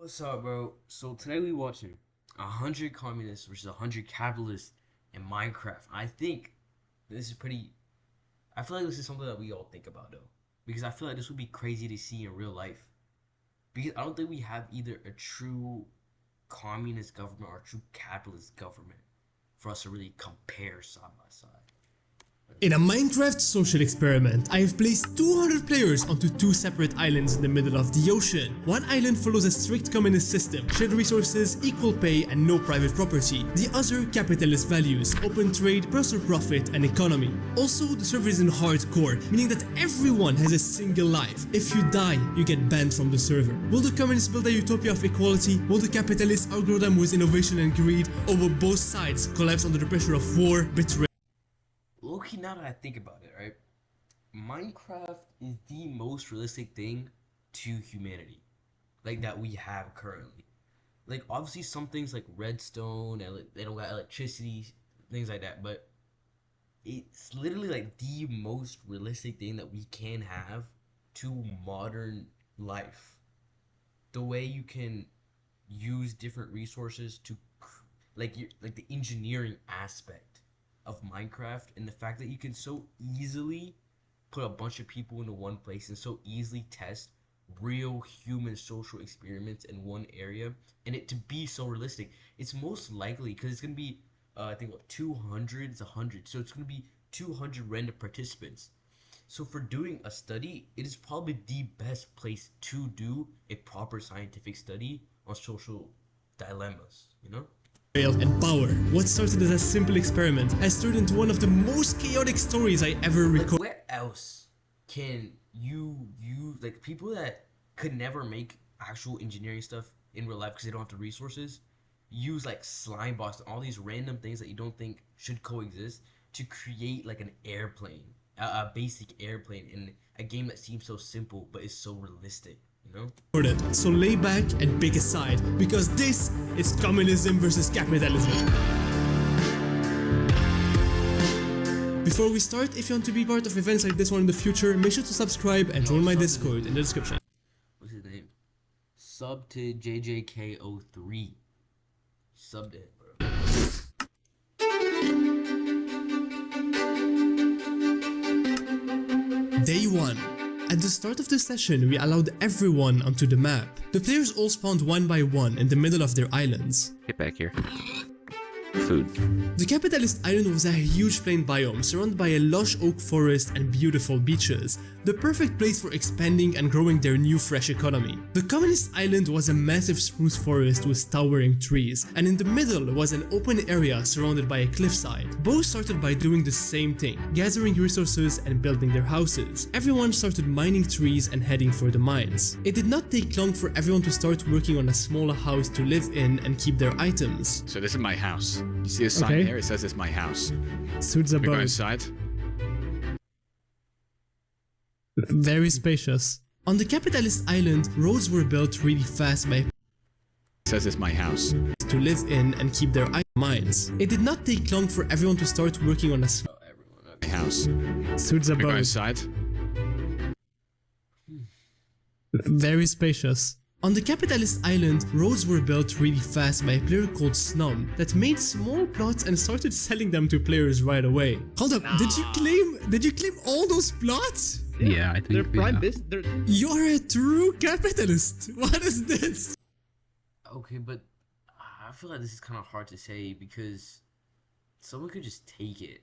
What's up, bro? So today we watching 100 communists versus 100 capitalists in Minecraft. I think this is pretty. I feel like this is something that we all think about though, because I feel like this would be crazy to see in real life. Because I don't think we have either a true communist government or a true capitalist government for us to really compare side by side. In a Minecraft social experiment, I have placed 200 players onto two separate islands in the middle of the ocean. One island follows a strict communist system, shared resources, equal pay and no private property. The other, capitalist values, open trade, personal profit and economy. Also, the server is in hardcore, meaning that everyone has a single life. If you die, you get banned from the server. Will the communists build a utopia of equality? Will the capitalists outgrow them with innovation and greed? Or will both sides collapse under the pressure of war, betrayal? Low-key, now that I think about it, right? Minecraft is the most realistic thing to humanity, like that we have currently. Like obviously some things like redstone and they don't got electricity, things like that, but it's literally like the most realistic thing that we can have to modern life. The way you can use different resources to like the engineering aspect of Minecraft, and the fact that you can so easily put a bunch of people into one place and so easily test real human social experiments in one area, and it to be so realistic. It's most likely because it's gonna be I think what 200, it's 100, so it's gonna be 200 random participants. So for doing a study, it is probably the best place to do a proper scientific study on social dilemmas, you know? And power. What started as a simple experiment has turned into one of the most chaotic stories I ever recorded. Like, where else can you use, like, people that could never make actual engineering stuff in real life because they don't have the resources, use like slime bots and all these random things that you don't think should coexist to create like an airplane, a basic airplane in a game that seems so simple but is so realistic. You know? So lay back and pick a side, because this is communism versus capitalism. Before we start, if you want to be part of events like this one in the future, make sure to subscribe and join my Discord in the description. What's his name? Sub to JJK03. Subbed it, bro. Day 1. At the start of the session, we allowed everyone onto the map. The players all spawned one by one in the middle of their islands. Get back here. Food. The capitalist island was a huge plain biome surrounded by a lush oak forest and beautiful beaches, the perfect place for expanding and growing their new fresh economy. The communist island was a massive spruce forest with towering trees, and in the middle was an open area surrounded by a cliffside. Both started by doing the same thing, gathering resources and building their houses. Everyone started mining trees and heading for the mines. It did not take long for everyone to start working on a smaller house to live in and keep their items. So this is my house. You see a sign there? It says it's my house. Suits a We go boat. inside. Very spacious. On the capitalist island, roads were built really fast by It says it's my house. to live in and keep their mines. It did not take long for everyone to start working on a My house. suits a We go boat. inside. Very spacious. On the capitalist island, roads were built really fast by a player called Snum that made small plots and started selling them to players right away. Hold up, did you claim all those plots? Yeah, I think They're prime yeah. business. You're a true capitalist. What is this? Okay, but I feel like this is kind of hard to say because someone could just take it.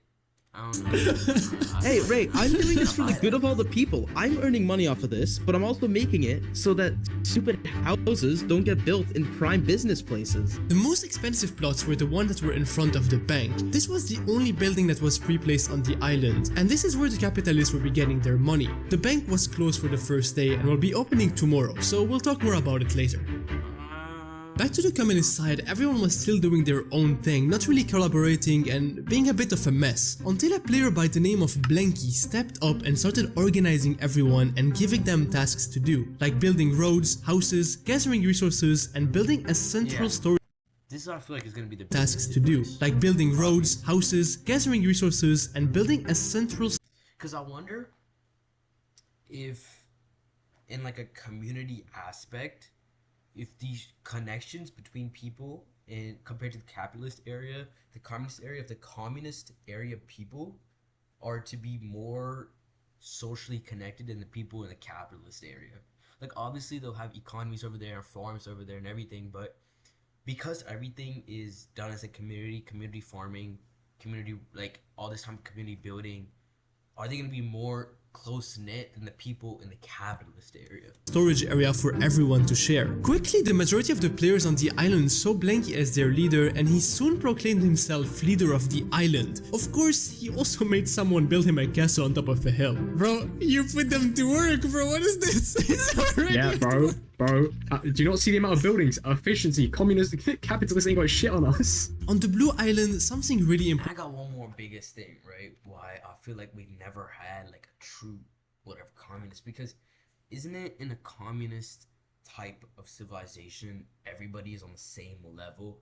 I don't know. Hey, Ray, I'm doing this for the good of all the people. I'm earning money off of this, but I'm also making it so that stupid houses don't get built in prime business places. The most expensive plots were the ones that were in front of the bank. This was the only building that was pre-placed on the island, and this is where the capitalists will be getting their money. The bank was closed for the first day and will be opening tomorrow, so we'll talk more about it later. Back to the communist side, everyone was still doing their own thing, not really collaborating and being a bit of a mess, until a player by the name of Blanky stepped up and started organizing everyone and giving them tasks to do, like building roads, houses, gathering resources, and building a central storage This is what I feel like is gonna be the tasks to do, like building roads, houses, gathering resources, and building a central. Because I wonder if in like a community aspect if these connections between people and compared to the capitalist area, the communist area, if the communist area people are to be more socially connected than the people in the capitalist area. Like obviously they'll have economies over there and farms over there and everything, but because everything is done as a community farming, community like all this time community building, are they gonna be more close knit than the people in the capitalist area? Storage area for everyone to share. Quickly, the majority of the players on the island saw Blanky as their leader, and he soon proclaimed himself leader of the island. Of course, he also made someone build him a castle on top of a hill. Bro, you put them to work, bro. What is this? Yeah, bro. Do you not see the amount of buildings? Efficiency, communism, capitalism ain't got shit on us. On the blue island, something really important. I got one more biggest thing, right? Why I feel like we never had like a true whatever communist, because isn't it in a communist type of civilization everybody is on the same level?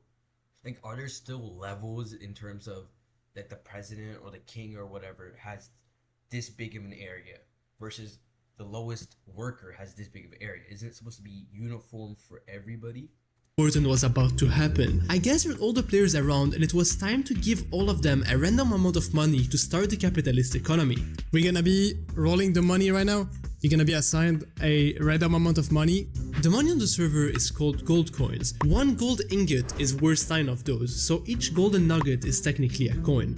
Like are there still levels in terms of that the president or the king or whatever has this big of an area versus the lowest worker has this big of an area? Isn't it supposed to be uniform for everybody? Was about to happen. I gathered all the players around and it was time to give all of them a random amount of money to start the capitalist economy. We're gonna be rolling the money right now. You're gonna be assigned a random amount of money. The money on the server is called gold coins. One gold ingot is worth 9 of those, so each golden nugget is technically a coin.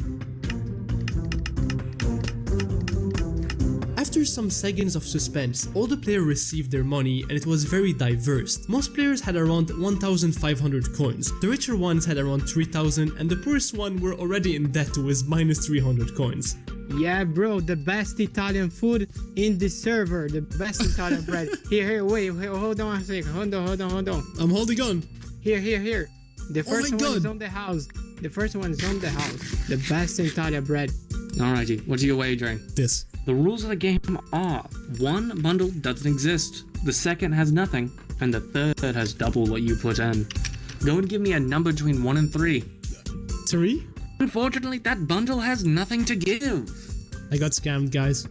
After some seconds of suspense, all the players received their money and it was very diverse. Most players had around 1,500 coins, the richer ones had around 3,000 and the poorest one were already in debt with minus 300 coins. Yeah, bro, the best Italian food in the server, the best Italian bread. Here, wait, hold on a second, hold on. I'm holding on. Here. The first my one is God. on the house. The first one is on the house. The best Italian bread. Alrighty, what are you wagering? This. The rules of the game are: one bundle doesn't exist, the second has nothing, and the third has double what you put in. Go and give me a number between 1 and 3. 3? Unfortunately, that bundle has nothing to give. I got scammed, guys.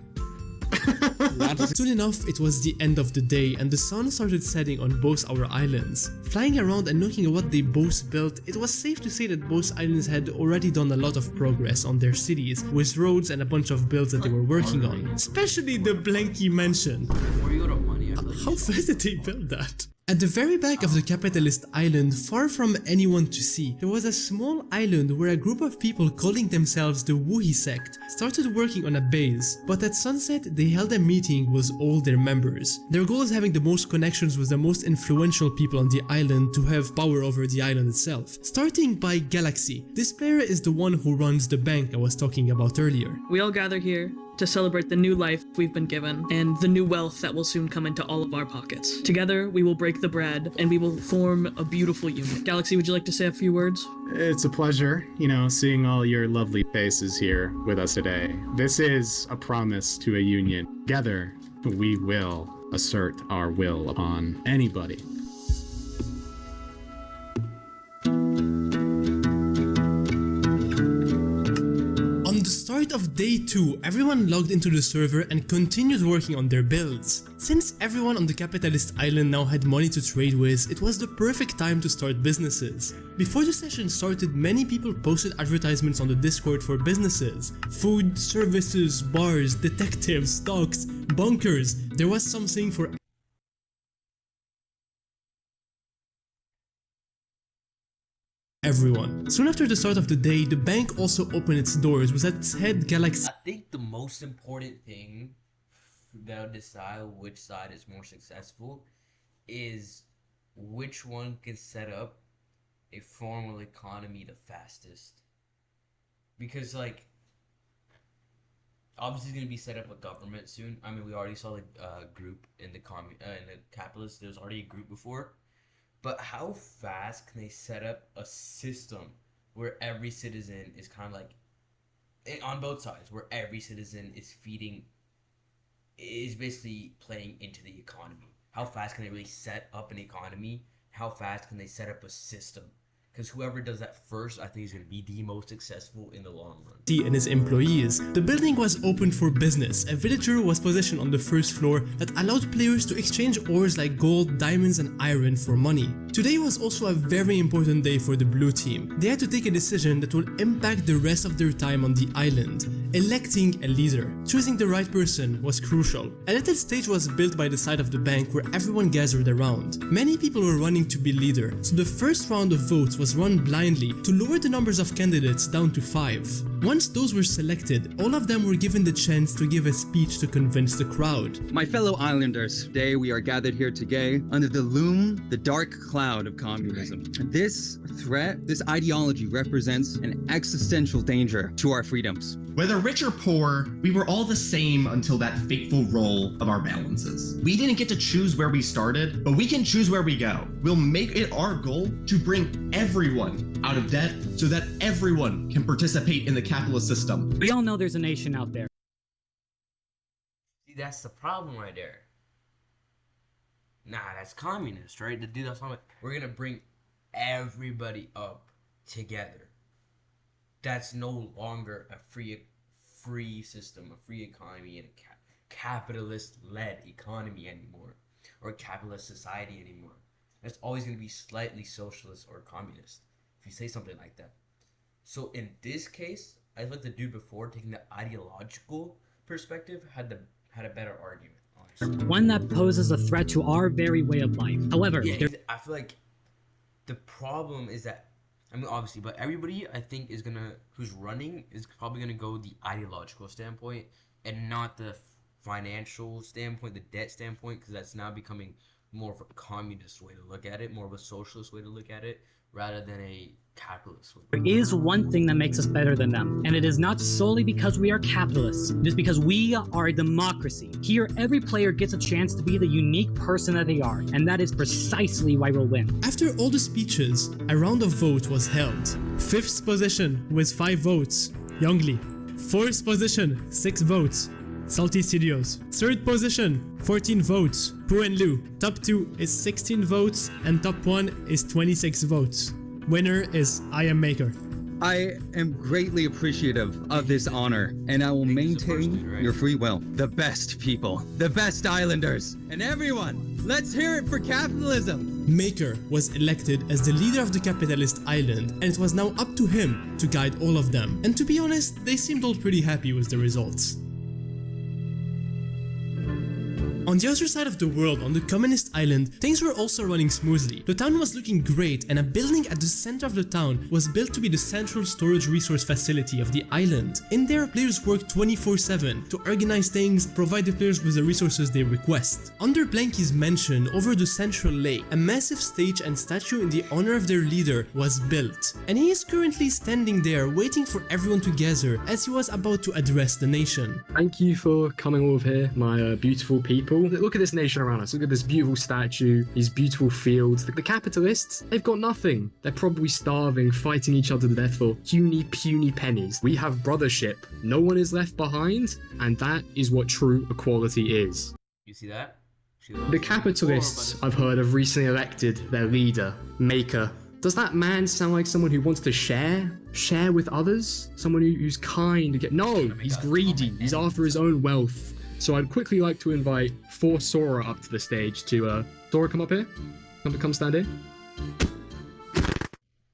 Soon enough, it was the end of the day and the sun started setting on both our islands. Flying around and looking at what they both built, it was safe to say that both islands had already done a lot of progress on their cities, with roads and a bunch of builds that they were working on. Especially the Blanky Mansion. Before you go to money, I feel like How fast did they build that? At the very back of the capitalist island, far from anyone to see, there was a small island where a group of people calling themselves the Wuhi sect started working on a base, but at sunset they held a meeting with all their members. Their goal is having the most connections with the most influential people on the island to have power over the island itself. Starting by Galaxy, this player is the one who runs the bank I was talking about earlier. We all gather here to celebrate the new life we've been given and the new wealth that will soon come into all of our pockets. Together, we will break the bread and we will form a beautiful union. Galaxy, would you like to say a few words? It's a pleasure, seeing all your lovely faces here with us today. This is a promise to a union. Together, we will assert our will upon anybody. Start of day 2, everyone logged into the server and continued working on their builds. Since everyone on the capitalist island now had money to trade with, it was the perfect time to start businesses. Before the session started, many people posted advertisements on the Discord for businesses. Food, services, bars, detectives, stocks, bunkers. There was something for everyone. Soon after the start of the day, the bank also opened its doors with its head Galaxy. I think the most important thing that'll decide which side is more successful is which one can set up a formal economy the fastest. Because obviously it's gonna be set up a government soon. I mean, we already saw the group in the capitalist. There's already a group before. But how fast can they set up a system where every citizen is kind of on both sides, where every citizen is basically playing into the economy? How fast can they really set up an economy? How fast can they set up a system? Because whoever does that first, I think is going to be the most successful in the long run. And his employees. The building was open for business. A villager was positioned on the first floor that allowed players to exchange ores like gold, diamonds, and iron for money. Today was also a very important day for the blue team. They had to take a decision that will impact the rest of their time on the island. Electing a leader. Choosing the right person was crucial. A little stage was built by the side of the bank where everyone gathered around. Many people were running to be leader, so the first round of votes was run blindly to lower the numbers of candidates down to 5. Once those were selected, all of them were given the chance to give a speech to convince the crowd. My fellow islanders, today we are gathered here today under the loom, the dark cloud of communism. This threat, this ideology represents an existential danger to our freedoms. Whether rich or poor, we were all the same until that fateful roll of our balances. We didn't get to choose where we started, but we can choose where we go. We'll make it our goal to bring everyone out of debt so that everyone can participate in the capitalist system. We all know there's a nation out there. See, that's the problem right there. Nah, that's communist, right? The dude that's on it. We're going to bring everybody up together. That's no longer a free system, a free economy, and a capitalist-led economy anymore, or a capitalist society anymore. It's always going to be slightly socialist or communist, if you say something like that. So in this case, I feel like the dude before, taking the ideological perspective, had a better argument, honestly. One that poses a threat to our very way of life. However, Yeah, I feel like the problem is that, I mean, obviously, but everybody, I think, who's running is probably gonna go the ideological standpoint and not the financial standpoint, the debt standpoint, because that's now becoming more of a communist way to look at it, more of a socialist way to look at it, rather than a capitalist way. there is one thing that makes us better than them, and it is not solely because we are capitalists. It is because we are a democracy. Here, every player gets a chance to be the unique person that they are, and that is precisely why we'll win. After all the speeches, a round of vote was held. 5th position with 5 votes, Youngly. 4th position, 6 votes, Salty Studios. 3rd position, 14 votes, Pooh and Lou. Top 2 is 16 votes, and top 1 is 26 votes. Winner is I Am Maker. I am greatly appreciative of this honor, and I will maintain your free will. The best people, the best islanders, and everyone, let's hear it for capitalism! Maker was elected as the leader of the capitalist island, and it was now up to him to guide all of them. And to be honest, they seemed all pretty happy with the results. On the other side of the world, on the communist island, things were also running smoothly. The town was looking great, and a building at the center of the town was built to be the central storage resource facility of the island. In there, players worked 24/7 to organize things, provide the players with the resources they request. Under Blanky's mansion, over the central lake, a massive stage and statue in the honor of their leader was built. And he is currently standing there waiting for everyone to gather as he was about to address the nation. Thank you for coming all here, my beautiful people. Look at this nation around us. Look at this beautiful statue, these beautiful fields. The capitalists, they've got nothing. They're probably starving, fighting each other to death for puny pennies. We have brothership. No one is left behind, and that is what true equality is. You see that? The capitalists, I've heard, have recently elected their leader, Maker. Does that man sound like someone who wants to share? Share with others? Someone who's kind? No, he's greedy. He's after his own wealth. So I'd quickly like to invite Sora up to the stage to, Sora, come up here. Come stand here.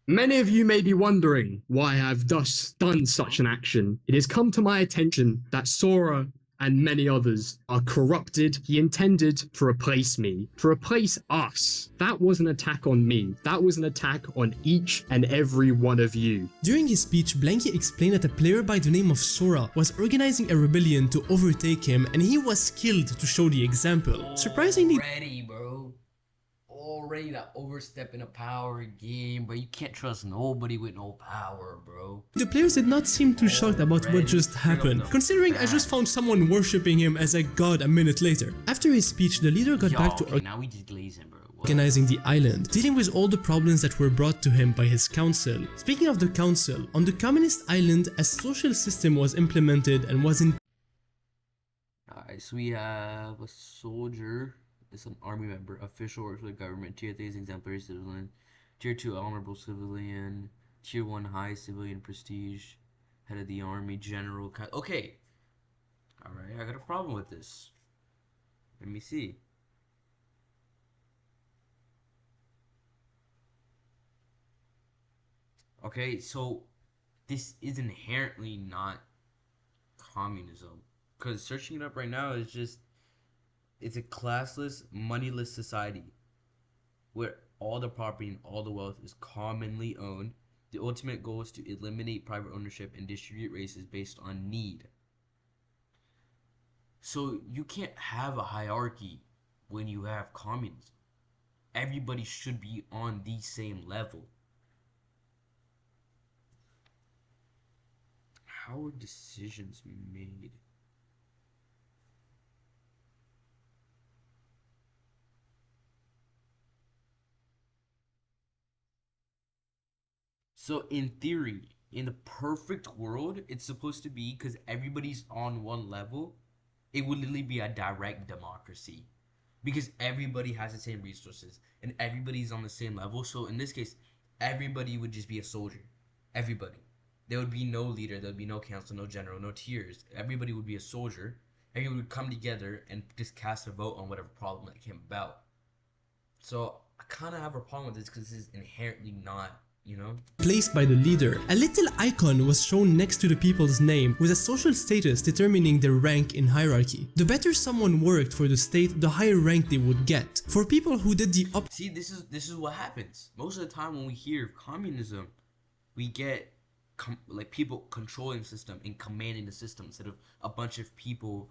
Many of you may be wondering why I've thus done such an action. It has come to my attention that Sora and many others are corrupted. He intended to replace me, to replace us. That was an attack on me. That was an attack on each and every one of you. During his speech, Blanky explained that a player by the name of Sora was organizing a rebellion to overtake him, and he was skilled to show the example. Surprisingly, Already that overstepping a power game, but you can't trust nobody with no power, bro. The players did not seem too shocked about what just happened, considering I just found someone worshipping him as a god a minute later. After his speech, the leader got back to now we just glazing, bro. Organizing the island, dealing with all the problems that were brought to him by his council. Speaking of the council, on the communist island, a social system was implemented and was in. Alright, so we have a soldier. It's an army member, official works for the government, tier 3 is exemplary citizen, Tier 2 honorable civilian. Tier 1 high civilian prestige. Head of the army, general. Okay. Alright, I got a problem with this. Let me see. Okay, so this is inherently not communism. Because searching it up right now is just, it's a classless, moneyless society where all the property and all the wealth is commonly owned. The ultimate goal is to eliminate private ownership and distribute races based on need. So you can't have a hierarchy when you have communism. Everybody should be on the same level. How are decisions made? So in theory, in the perfect world, it's supposed to be, because everybody's on one level, it would literally be a direct democracy. Because everybody has the same resources and everybody's on the same level. So in this case, everybody would just be a soldier. Everybody. There would be no leader, there would be no council, no general, no tiers. Everybody would be a soldier. Everyone would come together and just cast a vote on whatever problem that came about. So I kind of have a problem with this because this is inherently not, you know? Placed by the leader. A little icon was shown next to the people's name with a social status determining their rank in hierarchy. The better someone worked for the state, the higher rank they would get. For people who did the See, this is what happens. Most of the time when we hear communism, we get like people controlling the system and commanding the system instead of a bunch of people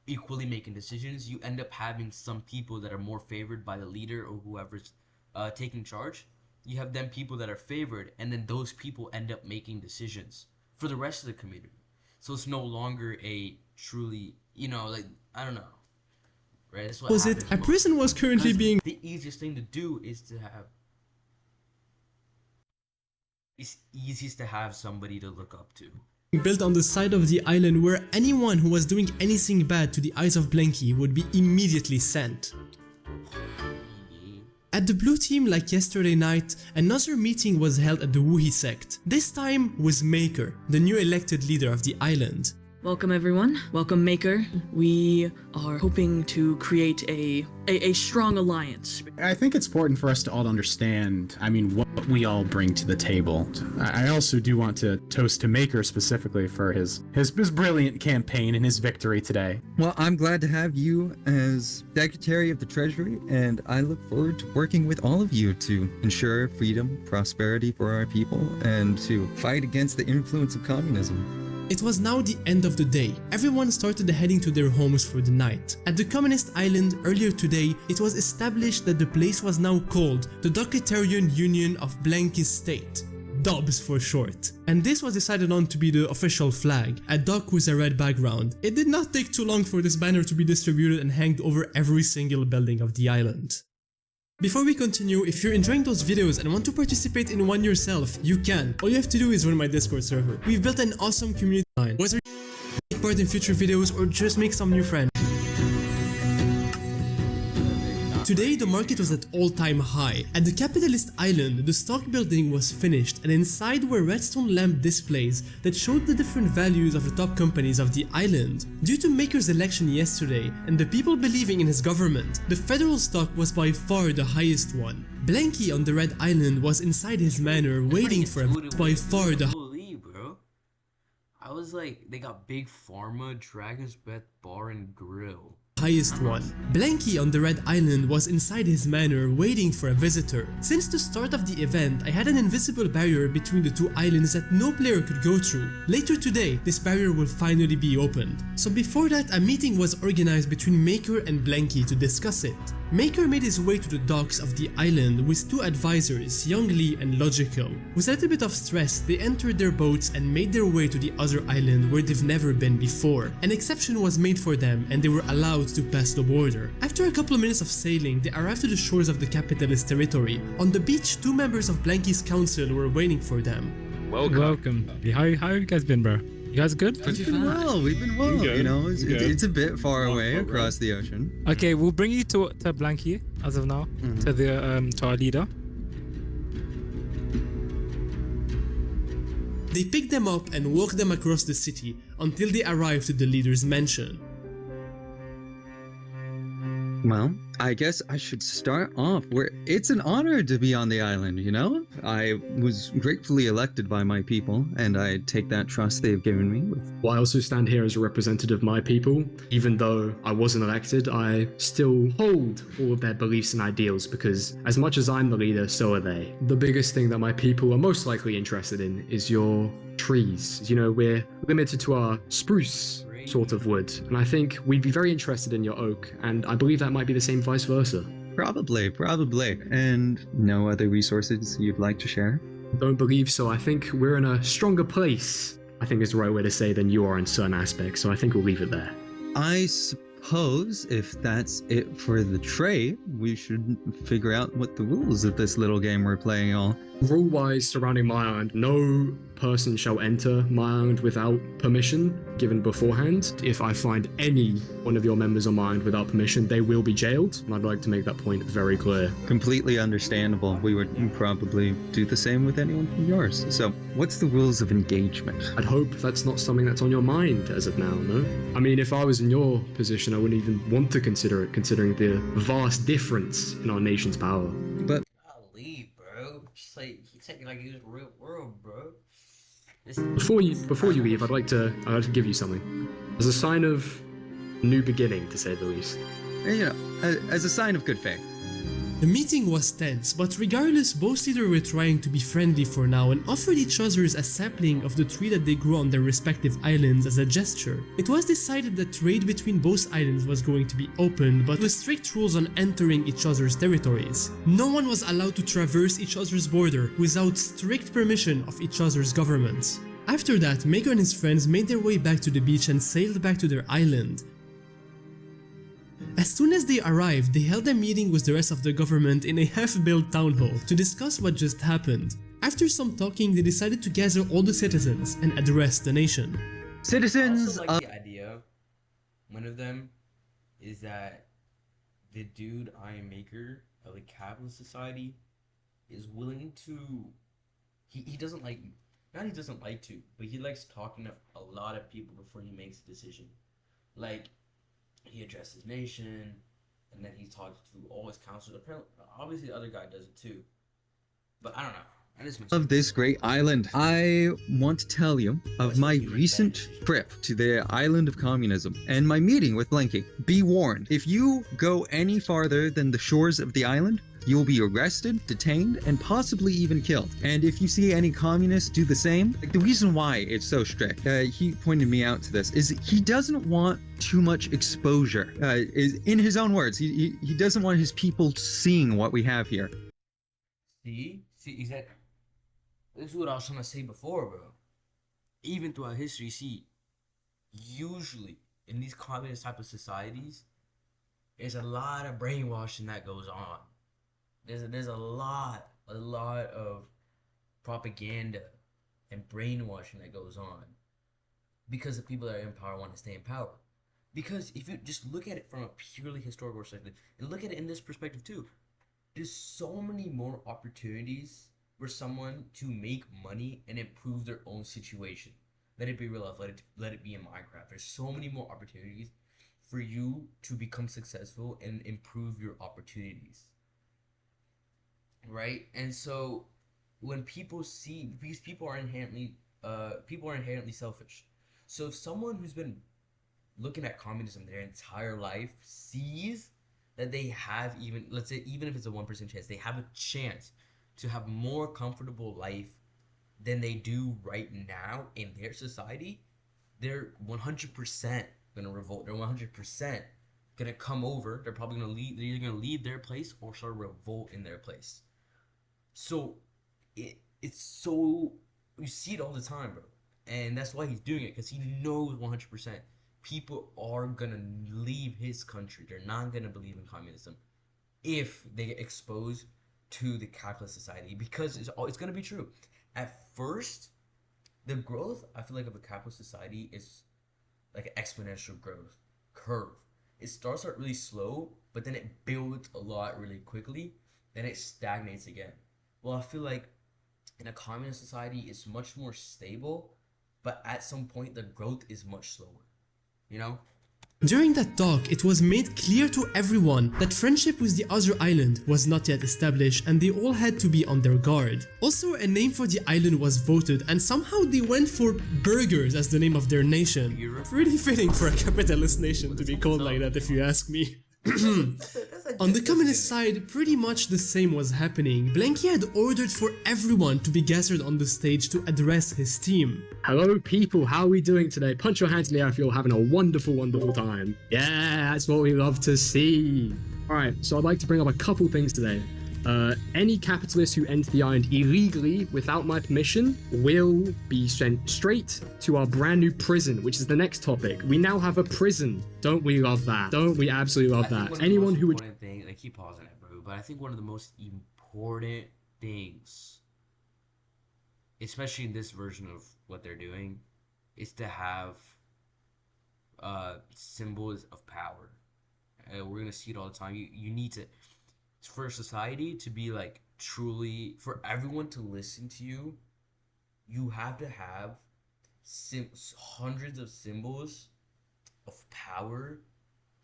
equally making decisions. You end up having some people that are more favored by the leader or whoever's taking charge. You have them people that are favored, and then those people end up making decisions for the rest of the community. So it's no longer a truly, you know, like, I don't know, right? That's what was it? A prison was currently being... The easiest thing to do is to have... It's easiest to have somebody to look up to. Built on the side of the island where anyone who was doing anything bad to the eyes of Blanky would be immediately sent. At the blue team, like yesterday night, another meeting was held at the Wuhi sect. This time with Maker, the new elected leader of the island. Welcome everyone. Welcome Maker. We are hoping to create a strong alliance. I think it's important for us to all understand, I mean, what we all bring to the table. I also do want to toast to Maker specifically for his brilliant campaign and his victory today. Well, I'm glad to have you as Secretary of the Treasury, and I look forward to working with all of you to ensure freedom, prosperity for our people, and to fight against the influence of communism. It was now the end of the day. Everyone started heading to their homes for the night. At the communist island earlier today, it was established that the place was now called the Ducketarian Union of Blanky State. Dubs for short. And this was decided on to be the official flag, a duck with a red background. It did not take too long for this banner to be distributed and hanged over every single building of the island. Before we continue, if you're enjoying those videos and want to participate in one yourself, you can. All you have to do is join my Discord server. We've built an awesome community line. Whether you take part in future videos or just make some new friends. Today, the market was at all-time high. At the capitalist island, the stock building was finished, and inside were redstone lamp displays that showed the different values of the top companies of the island. Due to Maker's election yesterday, and the people believing in his government, the federal stock was by far the highest one. Blanky on the red island was inside his manor waiting for him by far the bro. I was like, they got Big Pharma, Dragon's Breath Bar and Grill. highest one. Blanky on the red island was inside his manor waiting for a visitor. Since the start of the event, I had an invisible barrier between the two islands that no player could go through. Later today, this barrier will finally be opened. So before that, a meeting was organized between Maker and Blanky to discuss it. Maker made his way to the docks of the island with two advisors, Youngly and Logical. With a little bit of stress, they entered their boats and made their way to the other island where they've never been before. An exception was made for them and they were allowed to pass the border. After a couple of minutes of sailing, they arrived to the shores of the capitalist territory. On the beach, two members of Blanky's council were waiting for them. Welcome. How have you guys been, bro? You guys good? We've been well, you know, it's a bit far away across the ocean. Okay, we'll bring you to Blanky as of now, to the to our leader. They picked them up and walked them across the city until they arrived to the leader's mansion. Well, I guess I should start off where it's an honor to be on the island, you know? I was gratefully elected by my people, and I take that trust they've given me with. Well, I also stand here as a representative of my people. Even though I wasn't elected, I still hold all of their beliefs and ideals because as much as I'm the leader, so are they. The biggest thing that my people are most likely interested in is your trees. You know, we're limited to our spruce sort of wood, and I think we'd be very interested in your oak, and I believe that might be the same vice versa. Probably. And no other resources you'd like to share? Don't believe so. I think we're in a stronger place, I think is the right way to say, than you are in certain aspects, so I think we'll leave it there. I suppose if that's it for the trade, we should figure out what the rules of this little game we're playing are. Rule-wise surrounding my island, no person shall enter my island without permission given beforehand. If I find any one of your members on my island without permission, they will be jailed, and I'd like to make that point very clear. Completely understandable. We would probably do the same with anyone from yours. So, what's the rules of engagement? I'd hope that's not something that's on your mind as of now, no? I mean, if I was in your position, I wouldn't even want to consider it, considering the vast difference in our nation's power. But Golly, bro. Just like, he's taking like it's real world, bro. Before you leave, I'd like to give you something. As a sign of new beginning, to say the least. You know, as a sign of good faith. The meeting was tense, but regardless, both leaders were trying to be friendly for now and offered each other a sapling of the tree that they grew on their respective islands as a gesture. It was decided that trade between both islands was going to be open, but with strict rules on entering each other's territories. No one was allowed to traverse each other's border without strict permission of each other's governments. After that, Maker and his friends made their way back to the beach and sailed back to their island. As soon as they arrived, they held a meeting with the rest of the government in a half-built town hall to discuss what just happened. After some talking, they decided to gather all the citizens and address the nation. Citizens, I also like the idea. One of them is that the dude Iron Maker of the capitalist society is willing to. He doesn't like. Not he doesn't like to, but he likes talking to a lot of people before he makes a decision. Like, he addressed his nation, and then he talked to all his counselors. Apparently, obviously, the other guy does it too. But I don't know. Of this great island, I want to tell you of my recent trip to the island of Communism and my meeting with Blanky. Be warned, if you go any farther than the shores of the island, you will be arrested, detained, and possibly even killed. And if you see any communists do the same, like the reason why it's so strict, he pointed me out to this, is he doesn't want too much exposure. In his own words, he doesn't want his people seeing what we have here. See, exactly. This is what I was trying to say before, bro. Even throughout history, see, usually in these communist type of societies, there's a lot of brainwashing that goes on. There's a lot of propaganda and brainwashing that goes on because the people that are in power want to stay in power. Because if you just look at it from a purely historical perspective and look at it in this perspective too, there's so many more opportunities for someone to make money and improve their own situation. Let it be real life, let it be in Minecraft. There's so many more opportunities for you to become successful and improve your opportunities. Right? And so when people see, because people are inherently selfish. So if someone who's been looking at communism their entire life sees that they have even, let's say, even if it's a 1% chance, they have a chance to have more comfortable life than they do right now in their society, they're 100% gonna revolt. They're 100% gonna come over. They're probably gonna leave. They're either gonna leave their place or start a revolt in their place. So it's so, you see it all the time, bro. And that's why he's doing it, because he knows 100% people are gonna leave his country. They're not gonna believe in communism if they get exposed to the capitalist society, because it's gonna be true. At first, the growth, I feel like, of a capitalist society is like an exponential growth curve. It starts out really slow, but then it builds a lot really quickly, then it stagnates again. Well, I feel like in a communist society is much more stable, but at some point the growth is much slower, you know? During that talk, it was made clear to everyone that friendship with the other island was not yet established and they all had to be on their guard. Also, a name for the island was voted and somehow they went for burgers as the name of their nation. Pretty fitting for a capitalist nation to be called like that if you ask me. On the communist side, pretty much the same was happening. Blanky had ordered for everyone to be gathered on the stage to address his team. Hello people, how are we doing today? Punch your hands in the air if you're having a wonderful, wonderful time. Yeah, that's what we love to see. Alright, so I'd like to bring up a couple things today. Any capitalist who enters the island illegally without my permission will be sent straight to our brand new prison, which is the next topic. We now have a prison. Don't we love that? Don't we absolutely love that? Anyone who would... I keep pausing it, bro, but I think one of the most important things, especially in this version of what they're doing, is to have symbols of power. We're gonna see it all the time. You need to... For society to be like truly, for everyone to listen to you, you have to have hundreds of symbols of power,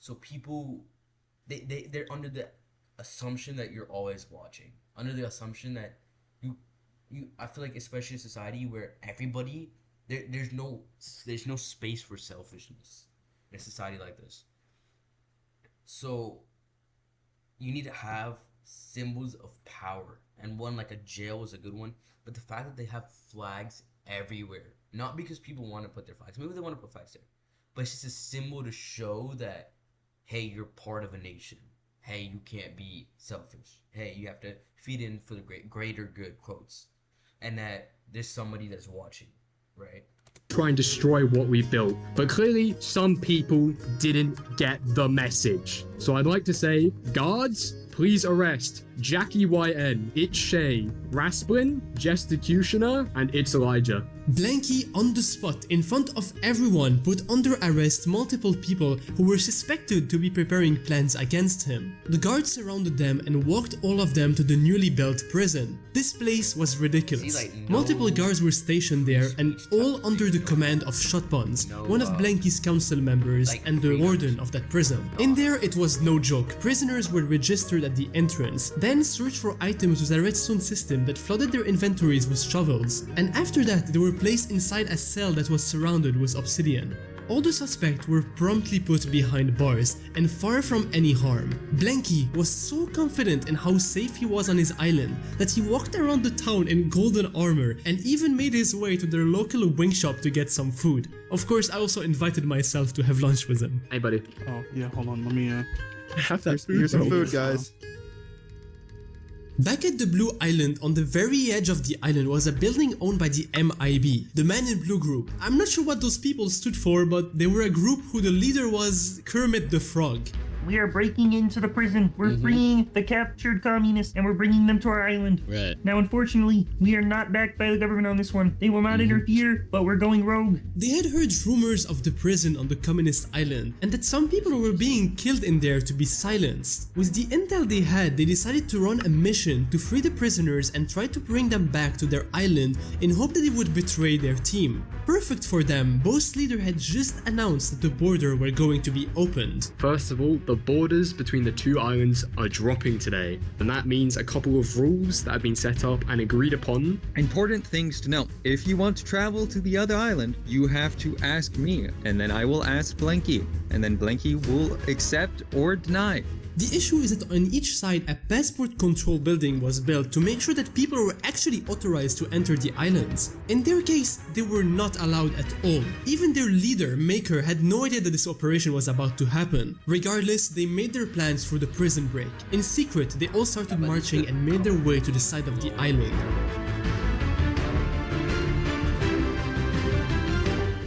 so people they're under the assumption that you're always watching, under the assumption that you I feel like, especially in society where everybody there's no space for selfishness in a society like this, so you need to have symbols of power, and one like a jail is a good one. But the fact that they have flags everywhere, not because people want to put their flags, maybe they want to put flags there, but it's just a symbol to show that, hey, you're part of a nation. Hey, you can't be selfish. Hey, you have to feed in for the greater good, quotes, and that there's somebody that's watching, right? Try and destroy what we built, but clearly some people didn't get the message. So I'd like to say, guards, please arrest Jackie YN, It's Shay, Rasplin, Gestacutioner, and It's Elijah. Blanky, on the spot, in front of everyone, put under arrest multiple people who were suspected to be preparing plans against him. The guards surrounded them and walked all of them to the newly built prison. This place was ridiculous. Multiple guards were stationed there and all under the command of Shotbuns, one of Blanky's council members and the warden of that prison. In there, it was no joke. Prisoners were registered at the entrance, then searched for items with a redstone system that flooded their inventories with shovels, and after that they were placed inside a cell that was surrounded with obsidian. All the suspects were promptly put behind bars and far from any harm. Blanky was so confident in how safe he was on his island that he walked around the town in golden armor and even made his way to their local wing shop to get some food. Of course, I also invited myself to have lunch with him. Hey buddy. Oh yeah, hold on, let me have that food. Here's some food, guys. Back at the Blue Island, on the very edge of the island, was a building owned by the MIB, the Man in Blue group. I'm not sure what those people stood for, but they were a group who the leader was Kermit the Frog. We are breaking into the prison. We're freeing the captured communists and we're bringing them to our island. Right. Now, unfortunately, we are not backed by the government on this one. They will not interfere, but we're going rogue. They had heard rumors of the prison on the communist island and that some people were being killed in there to be silenced. With the intel they had, they decided to run a mission to free the prisoners and try to bring them back to their island in hope that they would betray their team. Perfect for them, Bo's leader had just announced that the border were going to be opened. First of all, the borders between the two islands are dropping today, and that means a couple of rules that have been set up and agreed upon. Important things to know. If you want to travel to the other island, you have to ask me, and then I will ask Blanky, and then Blanky will accept or deny. The issue is that on each side a passport control building was built to make sure that people were actually authorized to enter the islands. In their case, they were not allowed at all. Even their leader, Maker, had no idea that this operation was about to happen. Regardless, they made their plans for the prison break. In secret, they all started marching and made their way to the side of the island.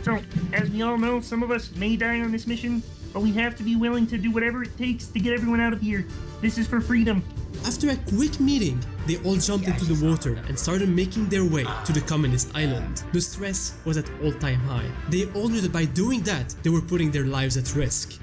So, as we all know, some of us may die on this mission, but we have to be willing to do whatever it takes to get everyone out of here. This is for freedom. After a quick meeting, they all jumped into the water and started making their way to the communist island. The stress was at all-time high. They all knew that by doing that, they were putting their lives at risk.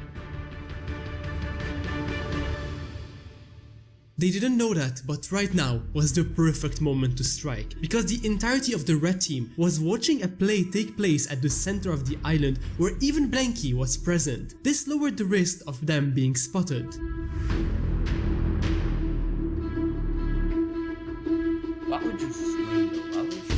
They didn't know that, but right now was the perfect moment to strike, because the entirety of the red team was watching a play take place at the center of the island where even Blanky was present. This lowered the risk of them being spotted. Why would you swim though? Why would you go?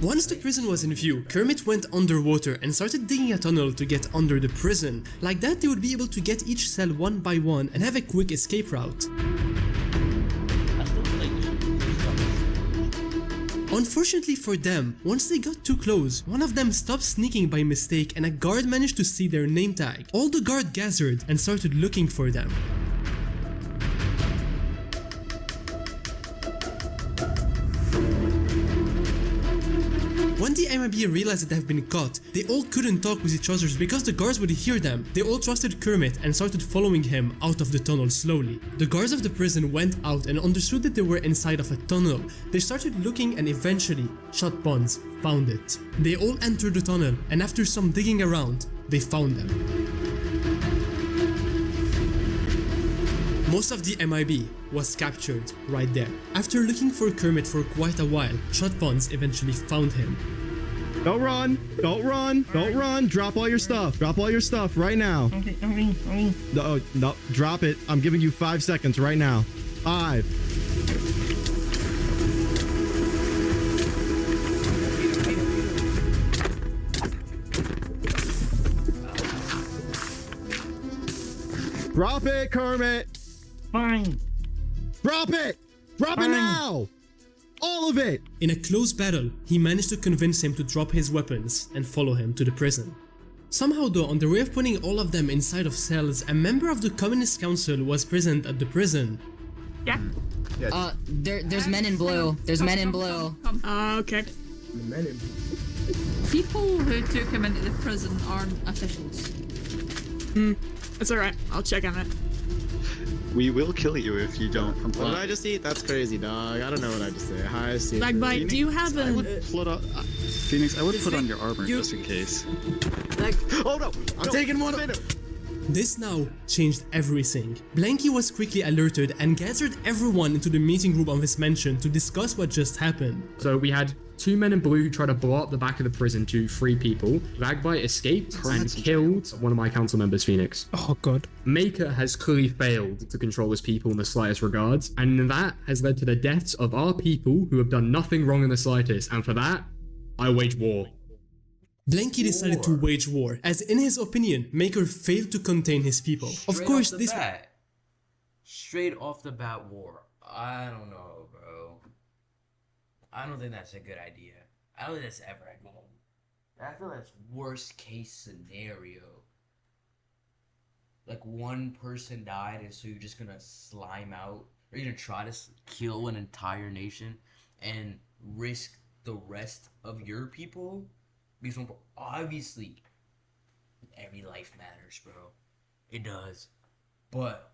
Once the prison was in view, Kermit went underwater and started digging a tunnel to get under the prison. Like that, they would be able to get each cell one by one and have a quick escape route. Unfortunately for them, once they got too close, one of them stopped sneaking by mistake and a guard managed to see their name tag. All the guard gathered and started looking for them. When the MIB realized that they have been caught, they all couldn't talk with each other because the guards would hear them. They all trusted Kermit and started following him out of the tunnel slowly. The guards of the prison went out and understood that they were inside of a tunnel. They started looking and eventually, Shot Buns found it. They all entered the tunnel and after some digging around, they found them. Most of the MIB was captured right there. After looking for Kermit for quite a while, Shot Buns eventually found him. Don't run! Don't run! Don't run! Drop all your stuff! Drop all your stuff right now! Okay. No, drop it. I'm giving you 5 seconds right now. 5. Drop it, Kermit! Fine. Drop it! Drop it now! All of it! In a close battle, he managed to convince him to drop his weapons and follow him to the prison. Somehow though, on the way of putting all of them inside of cells, a member of the Communist Council was present at the prison. Yeah. There's men in blue. There's men in blue. Okay. The men in blue. People who took him into the prison aren't officials. That's alright. I'll check on it. We will kill you if you don't comply. What did I just eat? That's crazy, dog. I don't know what I just said. Hi, Steve. Bagbite, do you have I would a... put on, Phoenix, I would put on your armor just in case. Oh no! I'm taking one. This now changed everything. Blanky was quickly alerted and gathered everyone into the meeting room of his mansion to discuss what just happened. So we had 2 men in blue who tried to blow up the back of the prison to free people. Bagbite escaped and killed one of my council members, Phoenix. Oh god. Maker has clearly failed to control his people in the slightest regards, and that has led to the deaths of our people who have done nothing wrong in the slightest, and for that, I wage war. Blanky decided to wage war, as in his opinion, Maker failed to contain his people. Of course, this... Straight off the bat war. I don't know, bro. I don't think that's a good idea. I don't think that's ever a good idea. I feel that's worst case scenario. Like one person died and so you're just gonna slime out, or you're gonna try to kill an entire nation and risk the rest of your people? Because obviously every life matters, bro. It does. But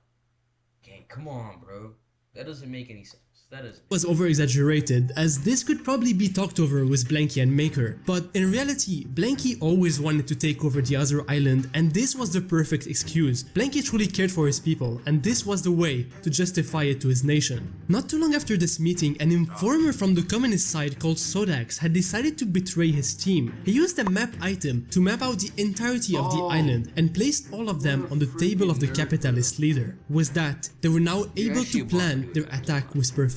okay, come on, bro. That doesn't make any sense. That doesn't was over-exaggerated, as this could probably be talked over with Blanky and Maker, but in reality, Blanky always wanted to take over the other island, and this was the perfect excuse. Blanky truly cared for his people, and this was the way to justify it to his nation. Not too long after this meeting, an informer from the communist side called Sodax had decided to betray his team. He used a map item to map out the entirety of the island and placed all of them on the table of the capitalist leader. With that, they were now able to plan their attack with perfection.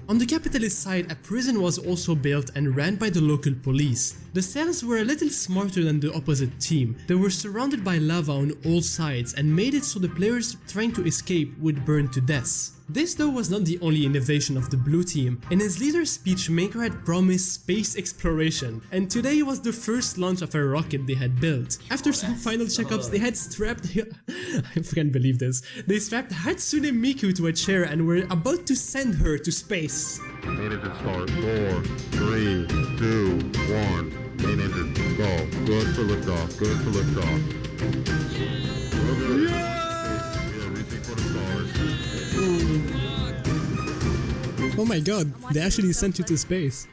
On the capitalist side, a prison was also built and ran by the local police. The cells were a little smarter than the opposite team. They were surrounded by lava on all sides and made it so the players trying to escape would burn to death. This though was not the only innovation of the blue team. In his leader's speech, Maker had promised space exploration, and today was the first launch of a rocket they had built. After some final checkups, they had strapped... I can't believe this. They strapped Hatsune Miku to a chair and were about to send her to space. Main engine start. 4, 3, 2, 1. Main engine go. Good for liftoff. Good for liftoff. Reaching for the stars. Oh my god, they actually sent you to space.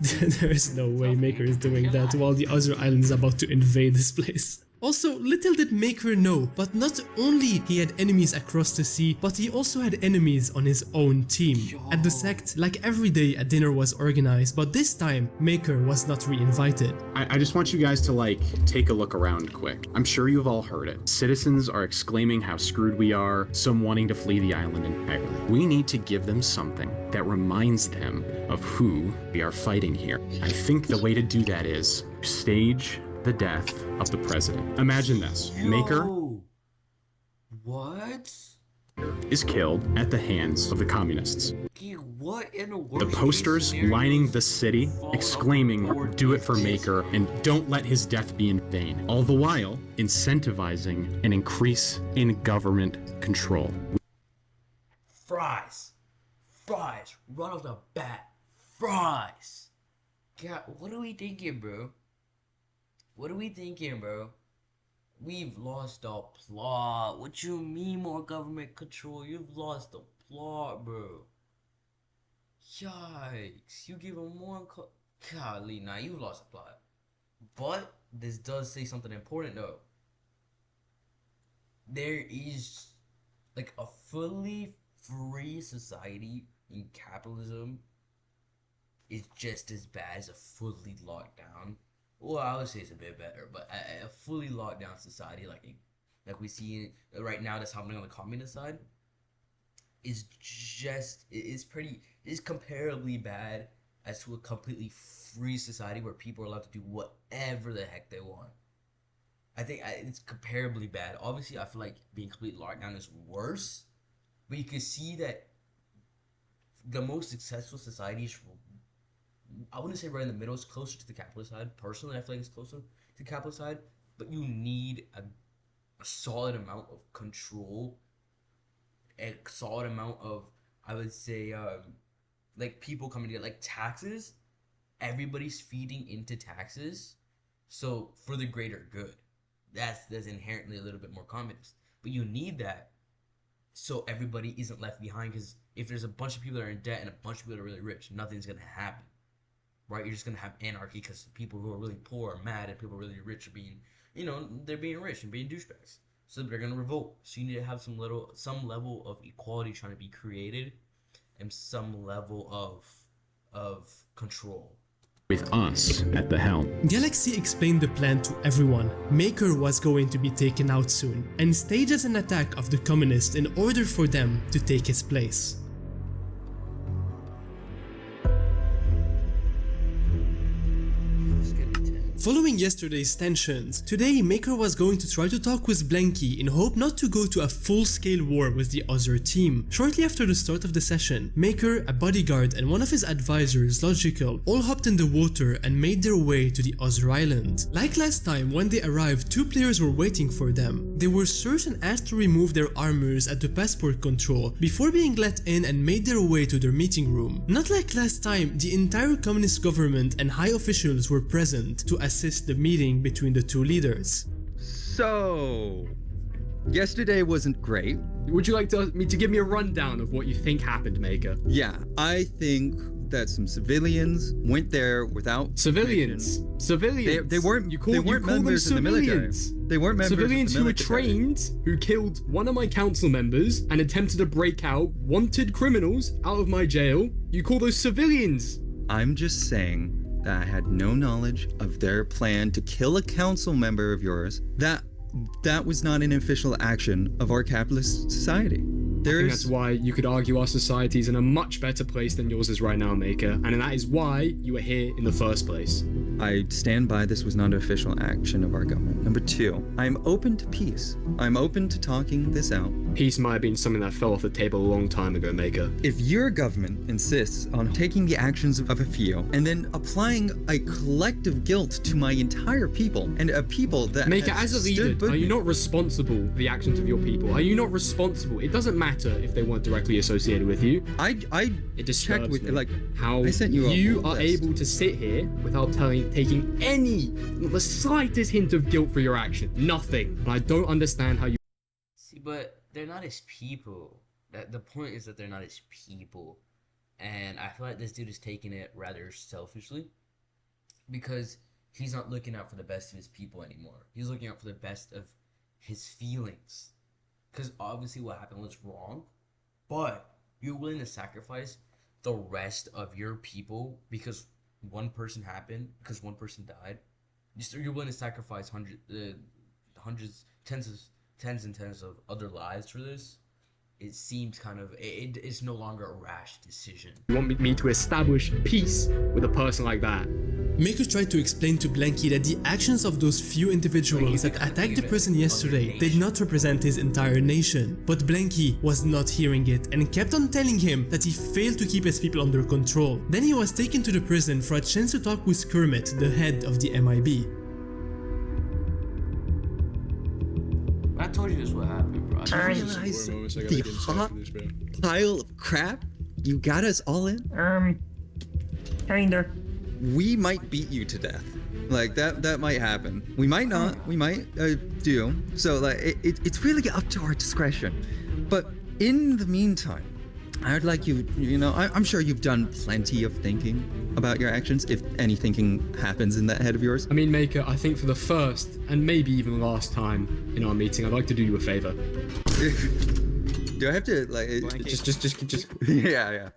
There is no way Maker is doing that while the other island is about to invade this place. Also, little did Maker know, but not only he had enemies across the sea, but he also had enemies on his own team. At the sect, like every day, a dinner was organized, but this time, Maker was not re-invited. I just want you guys to take a look around quick. I'm sure you've all heard it. Citizens are exclaiming how screwed we are, some wanting to flee the island entirely. We need to give them something that reminds them of who we are fighting here. I think the way to do that is stage the death of the president. Imagine this. Maker What? is killed at the hands of the communists. What in the world? The posters lining the city exclaiming, "Do it for Maker," and "Don't let his death be in vain." All the while incentivizing an increase in government control. Fries. Fries. Right off the bat. Fries. God, what are we thinking, bro? What are we thinking, bro? We've lost the plot. What you mean more government control? You've lost the plot, bro. Yikes. You give him more golly, nah, you've lost the plot. But this does say something important though. There is like a fully free society in capitalism is just as bad as a fully locked down. Well, I would say it's a bit better, but a fully locked down society like we see right now that's happening on the communist side is comparably bad as to a completely free society where people are allowed to do whatever the heck they want. I think it's comparably bad. Obviously, I feel like being completely locked down is worse, but you can see that the most successful societies, I wouldn't say right in the middle, it's closer to the capitalist side. Personally, I feel like it's closer to the capitalist side, but you need a solid amount of control, a solid amount of, I would say, like people coming together, like taxes. Everybody's feeding into taxes, so for the greater good. That's inherently a little bit more communist, but you need that so everybody isn't left behind. Because if there's a bunch of people that are in debt and a bunch of people that are really rich, nothing's gonna happen, right? You're just gonna have anarchy because people who are really poor are mad and people really rich are being, they're being rich and being douchebags. So they're gonna revolt. So you need to have some level of equality trying to be created, and some level of control. With us at the helm. Galaxy explained the plan to everyone. Maker was going to be taken out soon, and stages an attack of the communists in order for them to take his place. Following yesterday's tensions, today Maker was going to try to talk with Blanky in hope not to go to a full-scale war with the other team. Shortly after the start of the session, Maker, a bodyguard and one of his advisors, Logical, all hopped in the water and made their way to the other island. Like last time, when they arrived, two players were waiting for them. They were searched and asked to remove their armors at the passport control before being let in and made their way to their meeting room. Not like last time, the entire communist government and high officials were present to assist the meeting between the two leaders. So, yesterday wasn't great. Would you like me to give me a rundown of what you think happened, Maker? Yeah, I think that some civilians went there without civilians. permission. Civilians. They weren't. You call members them of the military. civilians. They weren't members civilians of the who were military. trained, who killed one of my council members and attempted to break out wanted criminals out of my jail. You call those civilians? I'm just saying that I had no knowledge of their plan to kill a council member of yours. That was not an official action of our capitalist society. I think that's why you could argue our society is in a much better place than yours is right now, Maker, and that is why you are here in the first place. I stand by this was not an official action of our government. Number two, I'm open to peace. I'm open to talking this out. Peace might have been something that fell off the table a long time ago, Maker. If your government insists on taking the actions of a few and then applying a collective guilt to my entire people and a people that Maker, as a leader, are you not responsible for the actions of your people? Are you not responsible? It doesn't matter if they weren't directly associated with you. It disturbs with me like how I sent you are able to sit here without taking the slightest hint of guilt for your action. Nothing. And I don't understand how you. See, but they're not as people. The point is that they're not as people, and I feel like this dude is taking it rather selfishly, because he's not looking out for the best of his people anymore. He's looking out for the best of his feelings. Because obviously what happened was wrong, but you're willing to sacrifice the rest of your people because one person died. You're willing to sacrifice hundreds, tens of other lives for this. It seems kind of it's no longer a rash decision. You want me to establish peace with a person like that? Maker tried to explain to Blanky that the actions of those few individuals that attacked the prison yesterday did not represent his entire nation. But Blanky was not hearing it and kept on telling him that he failed to keep his people under control. Then he was taken to the prison for a chance to talk with Kermit, the head of the MIB. I told you this would happen, bro. I realize the hot pile of crap you got us all in? Kinda. We might beat you to death. Like, that might happen. We might not. We might do. So, like, it's really up to our discretion. But in the meantime, I'd like you know, I'm sure you've done plenty of thinking about your actions, if any thinking happens in that head of yours. I mean, Maker, I think for the first, and maybe even last time in our meeting, I'd like to do you a favor. Do I have to, like, just yeah.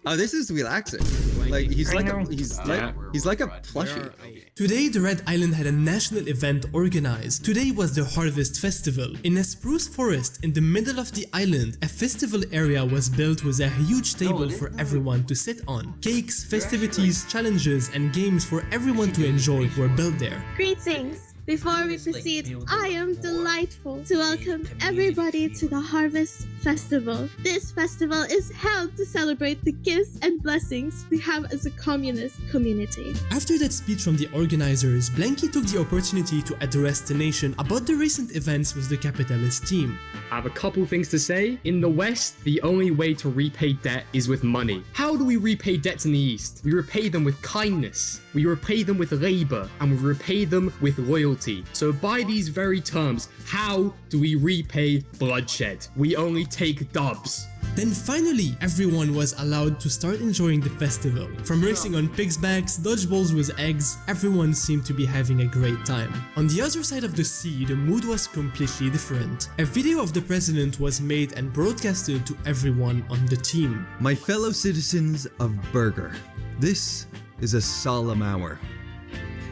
Oh, this is relaxing. Like, he's like a plushie. Today, the Red Island had a national event organized. Today was the Harvest Festival. In a spruce forest in the middle of the island, a festival area was built with a huge table for everyone to sit on. Cakes, festivities, challenges, and games for everyone to enjoy were built there. Greetings! Before we proceed, I am delightful to welcome everybody to the Harvest Festival. This festival is held to celebrate the gifts and blessings we have as a communist community. After that speech from the organizers, Blanky took the opportunity to address the nation about the recent events with the capitalist team. I have a couple things to say. In the West, the only way to repay debt is with money. How do we repay debts in the East? We repay them with kindness, we repay them with labor, and we repay them with loyalty. So by these very terms, how do we repay bloodshed? We only take dubs. Then finally, everyone was allowed to start enjoying the festival. From racing on pigs' backs, dodgeballs with eggs, everyone seemed to be having a great time. On the other side of the sea, the mood was completely different. A video of the president was made and broadcasted to everyone on the team. My fellow citizens of Burger, this is a solemn hour.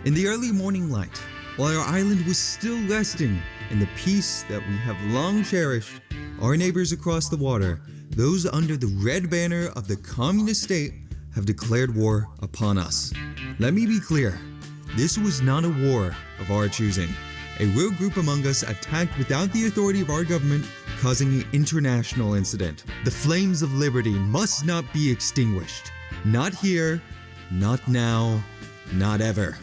In the early morning light, while our island was still resting in the peace that we have long cherished, our neighbors across the water, those under the red banner of the communist state, have declared war upon us. Let me be clear, this was not a war of our choosing. A rogue group among us attacked without the authority of our government, causing an international incident. The flames of liberty must not be extinguished. Not here, not now, not ever.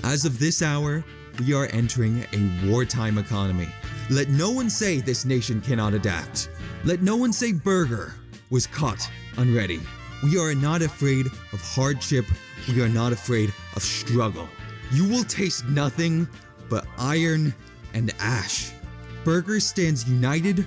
As of this hour, we are entering a wartime economy. Let no one say this nation cannot adapt. Let no one say Burger was caught unready. We are not afraid of hardship. We are not afraid of struggle. You will taste nothing but iron and ash. Burger stands united,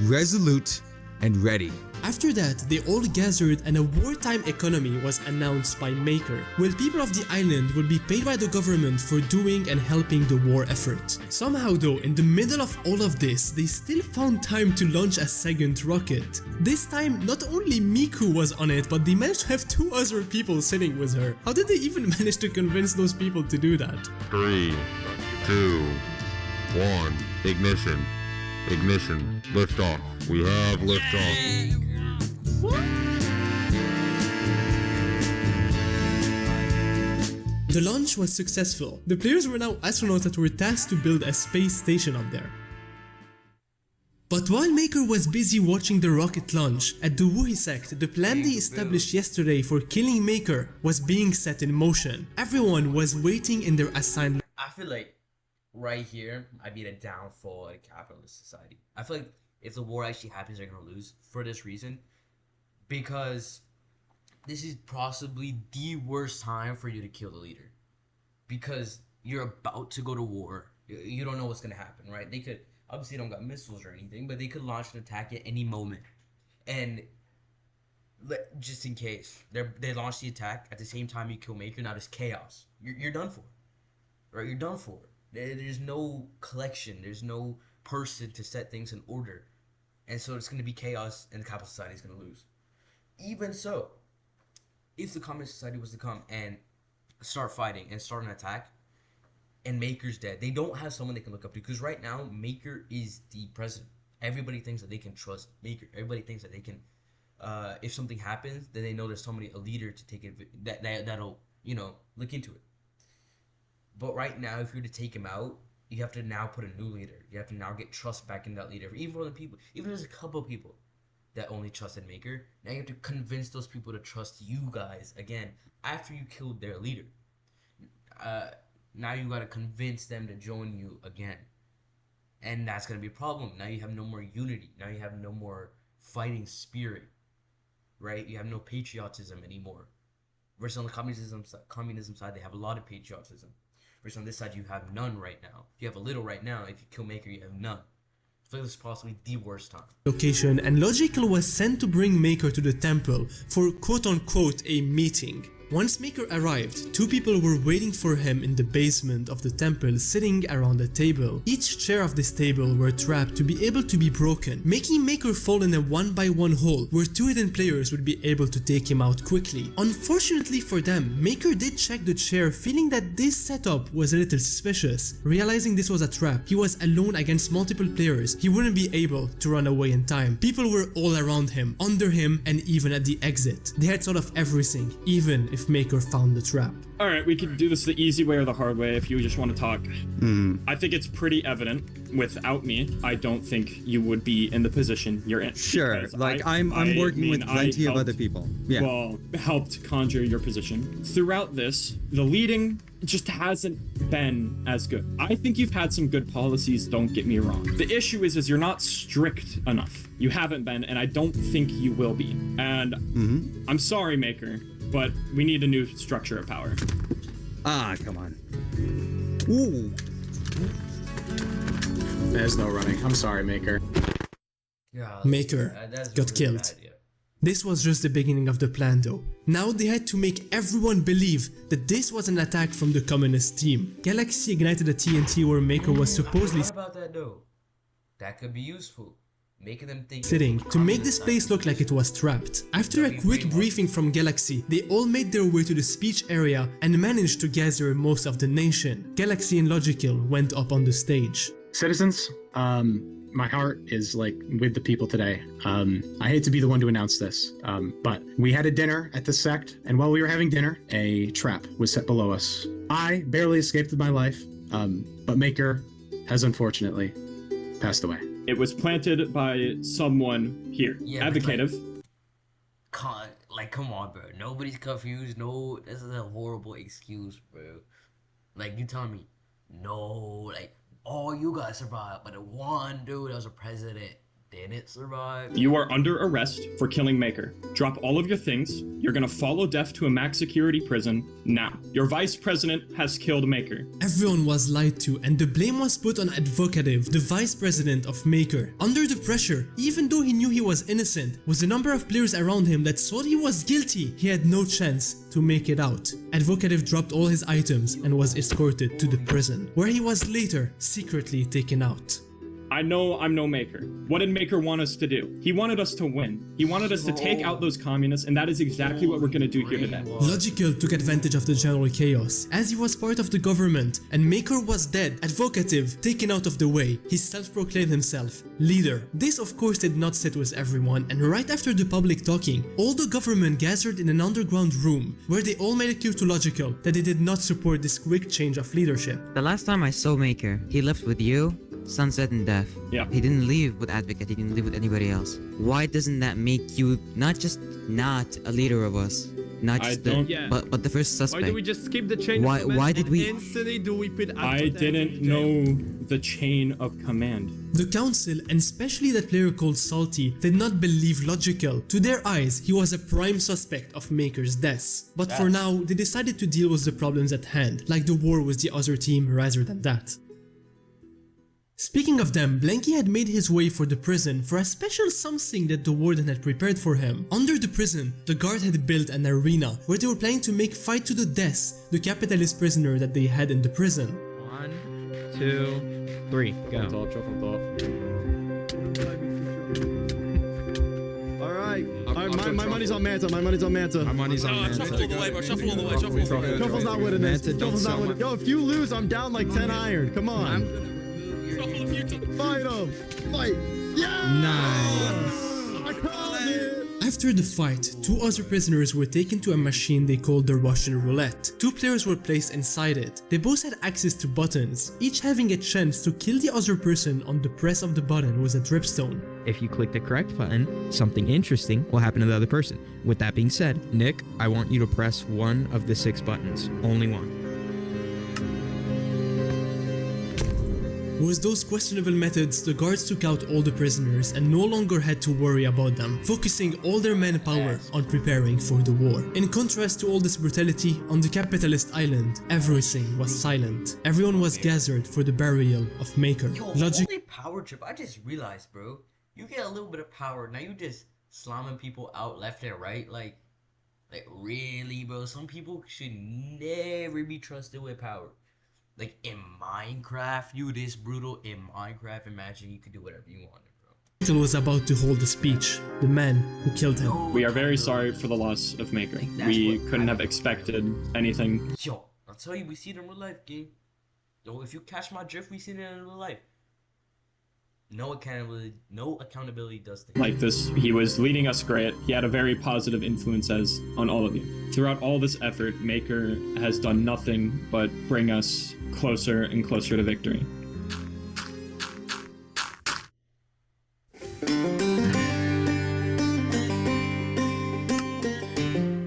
resolute, and ready. After that, they all gathered and a wartime economy was announced by Maker, where people of the island would be paid by the government for doing and helping the war effort. Somehow though, in the middle of all of this, they still found time to launch a second rocket. This time, not only Miku was on it, but they managed to have 2 other people sitting with her. How did they even manage to convince those people to do that? 3, 2, 1, ignition. Ignition. Lift off. We have lift off. The launch was successful. The players were now astronauts that were tasked to build a space station up there. But while Maker was busy watching the rocket launch, at the Wuhi sect, the plan they established yesterday for killing Maker was being set in motion. Everyone was waiting in their assigned... I feel like right here, I'd be the downfall of a capitalist society. I feel like if the war actually happens, they're gonna lose for this reason. Because this is possibly the worst time for you to kill the leader. Because you're about to go to war. You don't know what's gonna happen, right? They could, obviously they don't got missiles or anything, but they could launch an attack at any moment. And just in case they launch the attack at the same time you kill Maker. Now there's chaos. You're done for, right? You're done for. There's no collection. There's no person to set things in order, and so it's gonna be chaos, and the capitalist society is gonna lose. Even so, if the communist society was to come and start fighting and start an attack, and Maker's dead, they don't have someone they can look up to, because right now Maker is the president. Everybody thinks that they can trust Maker. Everybody thinks that they can. If something happens, then they know there's somebody, a leader, to take it that'll look into it. But right now, if you're to take him out, you have to now put a new leader. You have to now get trust back in that leader. Even for the people, even there's a couple of people that only trusted Maker, now you have to convince those people to trust you guys again after you killed their leader. Now you gotta convince them to join you again, and that's gonna be a problem. Now you have no more unity. Now you have no more fighting spirit. Right? You have no patriotism anymore. Versus on the communism side, they have a lot of patriotism. Versus on this side, you have none right now. You have a little right now. If you kill Maker, you have none. I feel like this is possibly the worst time. Location, and Logical was sent to bring Maker to the temple for quote-unquote a meeting. Once Maker arrived, two people were waiting for him in the basement of the temple, sitting around a table. Each chair of this table were trapped to be able to be broken, making Maker fall in a one-by-one hole where two hidden players would be able to take him out quickly. Unfortunately for them, Maker did check the chair, feeling that this setup was a little suspicious. Realizing this was a trap, he was alone against multiple players. He wouldn't be able to run away in time. People were all around him, under him, and even at the exit. They had thought of everything, even if Maker found the trap. Alright, we can do this the easy way or the hard way if you just want to talk. I think it's pretty evident, without me, I don't think you would be in the position you're in. Sure, like I'm working with plenty of other people. Yeah. Well, helped conjure your position. Throughout this, the leading just hasn't been as good. I think you've had some good policies, don't get me wrong. The issue is you're not strict enough. You haven't been, and I don't think you will be. And I'm sorry, Maker, but we need a new structure of power. Ah, come on. Ooh. There's no running. I'm sorry, Maker. Maker got killed. This was just the beginning of the plan though. Now they had to make everyone believe that this was an attack from the communist team. Galaxy ignited a TNT where Maker was supposedly What about that though? That could be useful. Making them think sitting to make this place look like it was trapped. After a quick briefing from Galaxy, they all made their way to the speech area and managed to gather most of the nation. Galaxy and Logical went up on the stage. Citizens, my heart is like with the people today. I hate to be the one to announce this, but we had a dinner at the sect, and while we were having dinner, a trap was set below us. I barely escaped with my life, but Maker has unfortunately passed away. It was planted by someone here. Yeah, Advocative. Come on, bro. Nobody's confused. No, this is a horrible excuse, bro. Like, you tell me, no, like, oh, you guys survived, but the one dude that was a president didn't survive. You are under arrest for killing Maker. Drop all of your things. You're gonna follow death to a max security prison now. Your vice president has killed Maker. Everyone was lied to, and the blame was put on Advocative, the vice president of Maker. Under the pressure, even though he knew he was innocent, with the number of players around him that thought he was guilty, he had no chance to make it out. Advocative dropped all his items and was escorted to the prison, where he was later secretly taken out. I know I'm no Maker. What did Maker want us to do? He wanted us to win. He wanted us to take out those communists, and that is exactly what we're gonna do here today. Logical took advantage of the general chaos, as he was part of the government, and Maker was dead, Advocative taken out of the way. He self-proclaimed himself leader. This of course did not sit with everyone, and right after the public talking, all the government gathered in an underground room, where they all made it clear to Logical that they did not support this quick change of leadership. The last time I saw Maker, he left with you, Sunset, and Death. Yeah. He didn't leave with Advocate, he didn't leave with anybody else. Why doesn't that make you not just not a leader of us, not just but the first suspect? Why do we just skip the chain why, of command? Why did we instantly do we put I didn't know the chain of command. The council, and especially that player called Salty, did not believe Logical. To their eyes, he was a prime suspect of Maker's death. But for now, they decided to deal with the problems at hand, like the war with the other team rather than that. Speaking of them, Blanky had made his way for the prison for a special something that the warden had prepared for him. Under the prison, the guard had built an arena where they were planning to make fight to the death the capitalist prisoner that they had in the prison. 1, 2, 3, go. On top, jump on top. Alright, my money's on Manta, my money's on Manta. My money's on Manta. Shuffle all the way, bro. Shuffle all the way. Shuffle all the way. Shuffle's not winning this. Shuffle's not winning. Yo, if you lose, I'm down like 10 iron. Come on. Shuffle if you took. Fight him. Fight. Yeah! Nice. I called it! After the fight, 2 other prisoners were taken to a machine they called the Russian roulette. 2 players were placed inside it. They both had access to buttons, each having a chance to kill the other person on the press of the button with a dripstone. If you click the correct button, something interesting will happen to the other person. With that being said, Nick, I want you to press one of the 6 buttons. Only one. With those questionable methods, the guards took out all the prisoners and no longer had to worry about them, focusing all their manpower on preparing for the war. In contrast to all this brutality, on the capitalist island, everything was silent. Everyone was gathered for the burial of Maker. Yo, holy power trip, I just realized, bro. You get a little bit of power, now you just slamming people out left and right, like really, bro. Some people should never be trusted with power. Like in Minecraft, you this brutal in Minecraft. Imagine you could do whatever you wanted, bro. He was about to hold a speech. The man who killed him. We are very sorry for the loss of Maker. We couldn't have expected anything. Yo, I'll tell you, we see it in real life, game. Yo, if you catch my drift, we see it in real life. No accountability does things like this. He was leading us great. He had a very positive influence on all of you. Throughout all this effort, Maker has done nothing but bring us closer and closer to victory.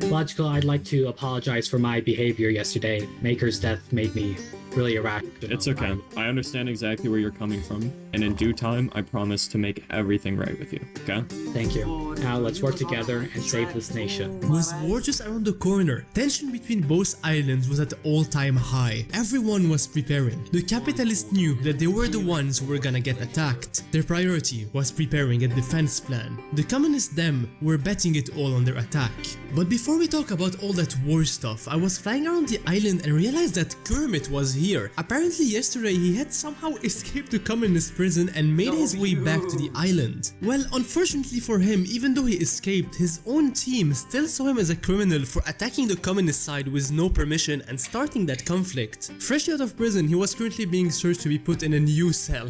Logical, I'd like to apologize for my behavior yesterday. Maker's death made me really irrational. It's okay. I understand exactly where you're coming from, and in due time, I promise to make everything right with you, okay? Thank you. Now let's work together and save this nation. With war just around the corner, tension between both islands was at all-time high. Everyone was preparing. The capitalists knew that they were the ones who were gonna get attacked. Their priority was preparing a defense plan. The communists them were betting it all on their attack. But before we talk about all that war stuff, I was flying around the island and realized that Kermit was here. Apparently yesterday he had somehow escaped the communist prison and made his way back to the island. Well, unfortunately for him, even though he escaped, his own team still saw him as a criminal for attacking the communist side with no permission and starting that conflict. Fresh out of prison, he was currently being searched to be put in a new cell.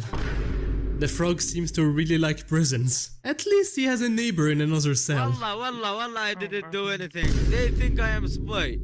The frog seems to really like prisons. At least he has a neighbor in another cell. Wallah, I didn't do anything. They think I am a spy.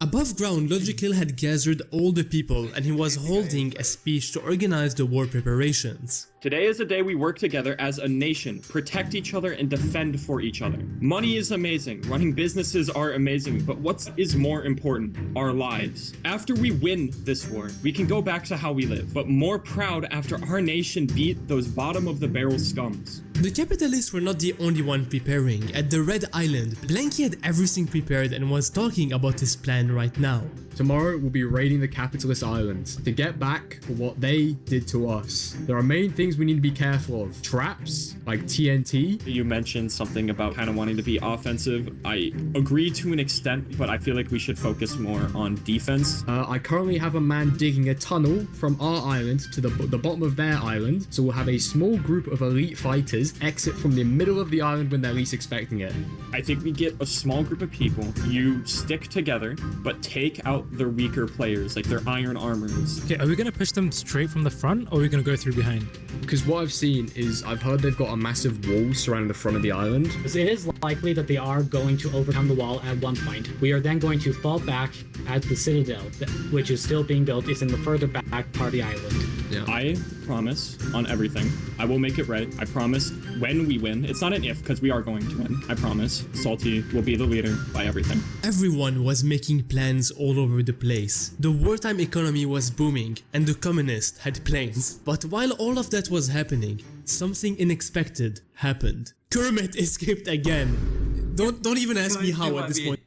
Above ground, Logical had gathered all the people and he was holding a speech to organize the war preparations. Today is a day we work together as a nation, protect each other and defend for each other. Money is amazing, running businesses are amazing, but what is more important? Our lives. After we win this war, we can go back to how we live, but more proud after our nation beat those bottom of the barrel scums. The capitalists were not the only one preparing. At the Red Island, Blanky had everything prepared and was talking about his plan right now. Tomorrow we'll be raiding the capitalist islands to get back for what they did to us. There are main things we need to be careful of. Traps, like TNT. You mentioned something about kind of wanting to be offensive. I agree to an extent, but I feel like we should focus more on defense. I currently have a man digging a tunnel from our island to the bottom of their island. So we'll have a small group of elite fighters exit from the middle of the island when they're least expecting it. I think we get a small group of people. You stick together, but take out their weaker players, like their iron armors. Okay, are we gonna push them straight from the front or are we gonna go through behind? Because what I've seen is I've heard they've got a massive wall surrounding the front of the island. It is likely that they are going to overcome the wall at one point. We are then going to fall back at the citadel, which is still being built. It's in the further back part of the island. Yeah. I promise on everything. I will make it right. I promise when we win. It's not an if, because we are going to win. I promise. Salty will be the leader by everything. Everyone was making plans all over the place. The wartime economy was booming and the communists had planes. But while all of that was happening, something unexpected happened. Kermit escaped again. Don't even ask me how at this point.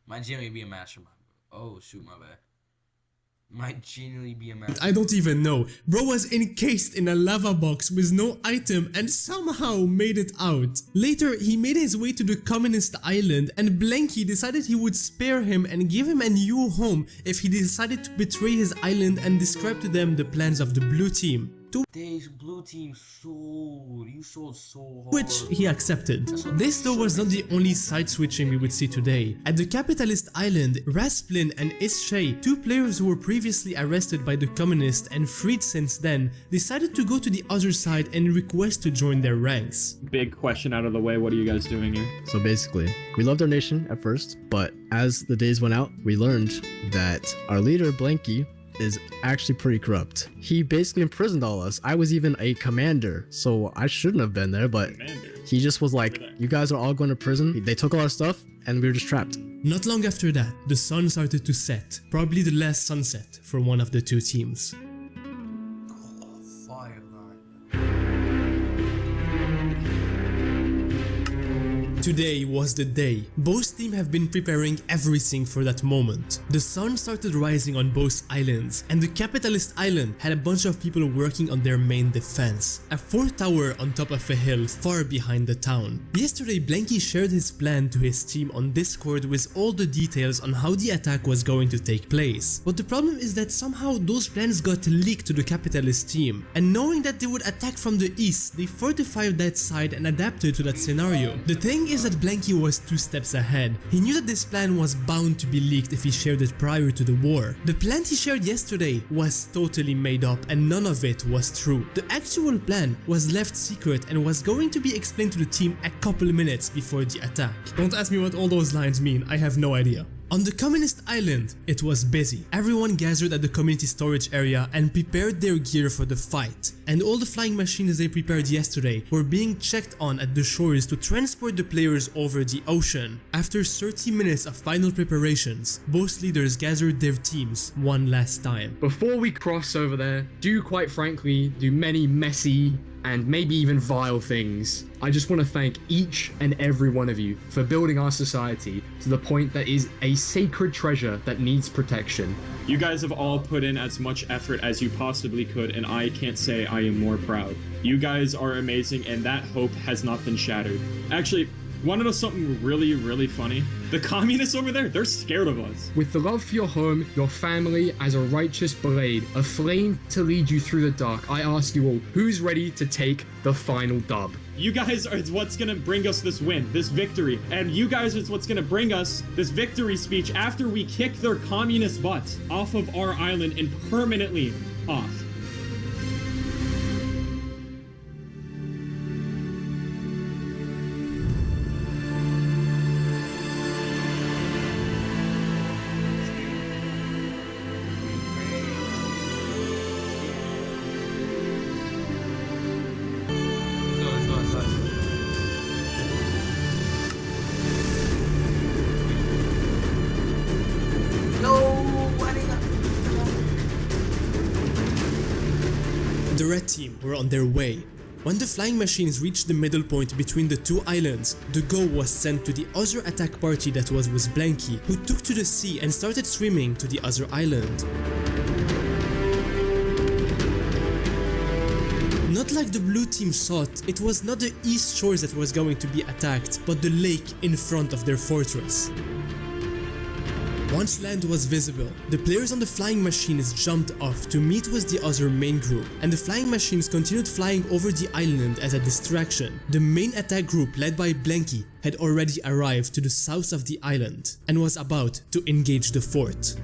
Might genuinely be a mastermind. Oh shoot, my bad. might genuinely be a man. I don't even know. Bro was encased in a lava box with no item and somehow made it out. Later, he made his way to the communist island and Blanky decided he would spare him and give him a new home if he decided to betray his island and describe to them the plans of the blue team. This blue team sold. You sold so hard. Which he accepted. This though was not the only side switching we would see today. At the capitalist island, Rasplin and Isshay, two players who were previously arrested by the communists and freed since then, decided to go to the other side and request to join their ranks. Big question out of the way, what are you guys doing here? So basically, we loved our nation at first, but as the days went out, we learned that our leader, Blanky, is actually pretty corrupt. He basically imprisoned all us. I was even a commander, so I shouldn't have been there, but he just was like, you guys are all going to prison. They took all our stuff and we were just trapped. Not long after that, the sun started to set, probably the last sunset for one of the two teams. Today was the day. Both teams have been preparing everything for that moment. The sun started rising on both islands, and the capitalist island had a bunch of people working on their main defense, a fort tower on top of a hill far behind the town. Yesterday, Blanky shared his plan to his team on Discord with all the details on how the attack was going to take place. But the problem is that somehow those plans got leaked to the capitalist team, and knowing that they would attack from the east, they fortified that side and adapted to that scenario. The thing is that Blanky was 2 steps ahead. He knew that this plan was bound to be leaked if he shared it prior to the war. The plan he shared yesterday was totally made up and none of it was true. The actual plan was left secret and was going to be explained to the team a couple minutes before the attack. Don't ask me what all those lines mean, I have no idea. On the communist island, it was busy. Everyone gathered at the community storage area and prepared their gear for the fight. And all the flying machines they prepared yesterday were being checked on at the shores to transport the players over the ocean. After 30 minutes of final preparations, both leaders gathered their teams one last time. Before we cross over there, quite frankly do many messy and maybe even vile things. I just want to thank each and every one of you for building our society to the point that is a sacred treasure that needs protection. You guys have all put in as much effort as you possibly could, and I can't say I am more proud. You guys are amazing, and that hope has not been shattered. Actually, want to know something really, really funny? The communists over there, they're scared of us. With the love for your home, your family, as a righteous blade, a flame to lead you through the dark, I ask you all, who's ready to take the final dub? You guys are what's gonna bring us this win, this victory. And you guys are what's gonna bring us this victory speech after we kick their communist butts off of our island and permanently off. The red team were on their way. When the flying machines reached the middle point between the two islands, the go was sent to the other attack party that was with Blanky, who took to the sea and started swimming to the other island. Not like the blue team thought, it was not the east shores that was going to be attacked, but the lake in front of their fortress. Once land was visible, the players on the flying machines jumped off to meet with the other main group, and the flying machines continued flying over the island as a distraction. The main attack group led by Blanky had already arrived to the south of the island and was about to engage the fort.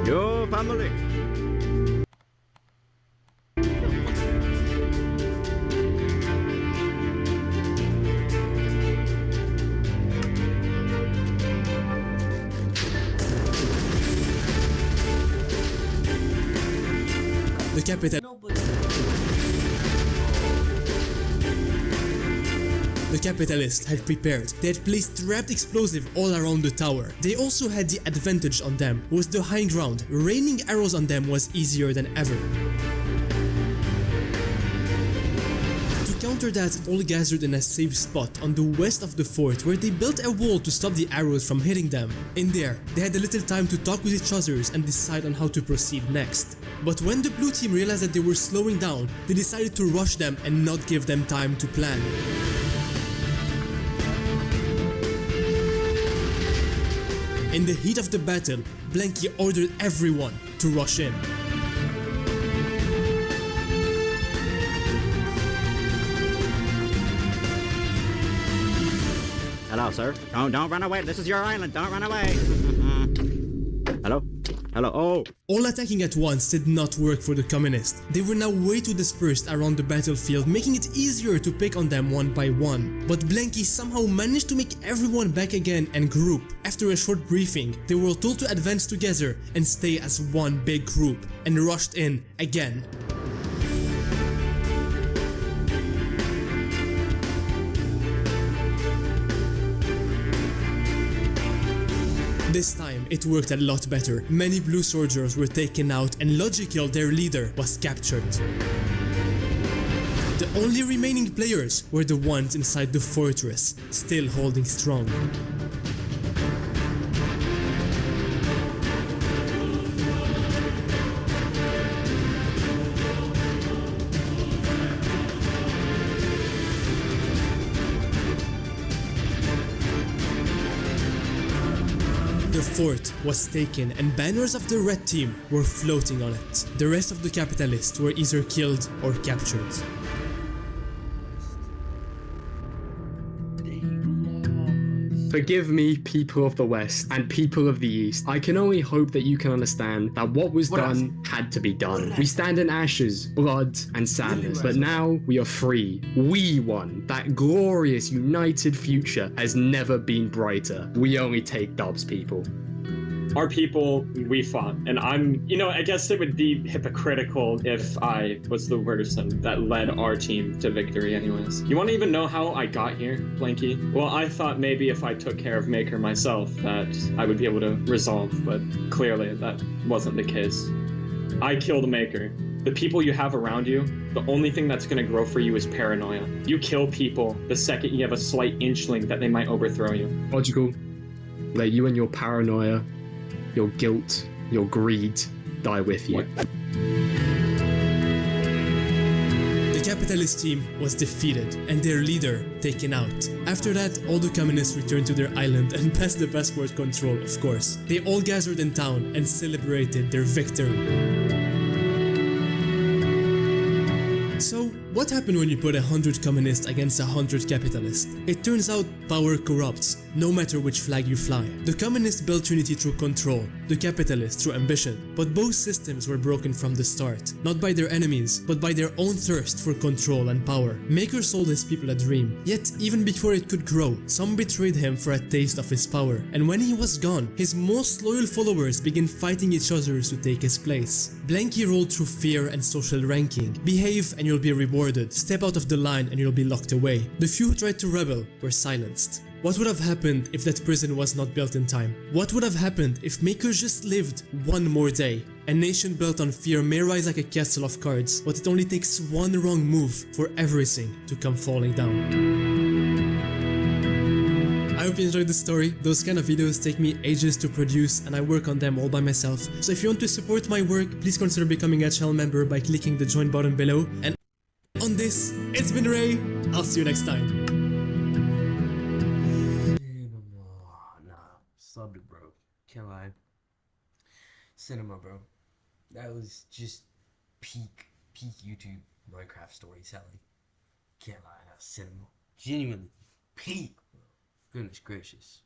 Yo, family! The capitalists had prepared. They had placed trapped explosive all around the tower. They also had the advantage on them. With the high ground, raining arrows on them was easier than ever. To encounter that, it all gathered in a safe spot on the west of the fort where they built a wall to stop the arrows from hitting them. In there, they had a little time to talk with each other and decide on how to proceed next. But when the blue team realized that they were slowing down, they decided to rush them and not give them time to plan. In the heat of the battle, Blanky ordered everyone to rush in. Hello, sir. Don't run away. This is your island. Don't run away. Hello? Hello? Oh! All attacking at once did not work for the communists. They were now way too dispersed around the battlefield, making it easier to pick on them one by one. But Blanky somehow managed to make everyone back again and group. After a short briefing, they were told to advance together and stay as one big group, and rushed in again. This time, it worked a lot better. Many blue soldiers were taken out and Logical, their leader, was captured. The only remaining players were the ones inside the fortress, still holding strong. The fort was taken and banners of the red team were floating on it. The rest of the capitalists were either killed or captured. Forgive me, people of the West and people of the East. I can only hope that you can understand that what was done had to be done. We stand in ashes, blood, and sadness, but now we are free. We won. That glorious, united future has never been brighter. We only take dubs, people. Our people, we fought. And I guess it would be hypocritical if I was the person that led our team to victory anyways. You want to even know how I got here, Blanky? Well, I thought maybe if I took care of Maker myself that I would be able to resolve, but clearly that wasn't the case. I killed Maker. The people you have around you, the only thing that's going to grow for you is paranoia. You kill people the second you have a slight inchling that they might overthrow you. Logical. Let you and your paranoia, your guilt, your greed die with you. The capitalist team was defeated and their leader taken out. After that, all the communists returned to their island and passed the passport control, of course. They all gathered in town and celebrated their victory. So, what happened when you put 100 communists against 100 capitalists? It turns out power corrupts, no matter which flag you fly. The communists built unity through control, the capitalists through ambition, but both systems were broken from the start, not by their enemies, but by their own thirst for control and power. Maker sold his people a dream, yet even before it could grow, some betrayed him for a taste of his power, and when he was gone, his most loyal followers began fighting each other to take his place. Blanky rolled through fear and social ranking. Behave and you'll be rewarded. Step out of the line and you'll be locked away. The few who tried to rebel were silenced. What would have happened if that prison was not built in time? What would have happened if Maker just lived one more day? A nation built on fear may rise like a castle of cards, but it only takes one wrong move for everything to come falling down. I hope you enjoyed the story. Those kind of videos take me ages to produce and I work on them all by myself. So if you want to support my work, please consider becoming a channel member by clicking the join button below. And on this, it's been Ray. I'll see you next time. Subbed it, bro. Can't lie. Cinema, bro. That was just peak YouTube Minecraft storytelling. Can't lie, that was cinema. Genuinely peak, bro. Goodness gracious.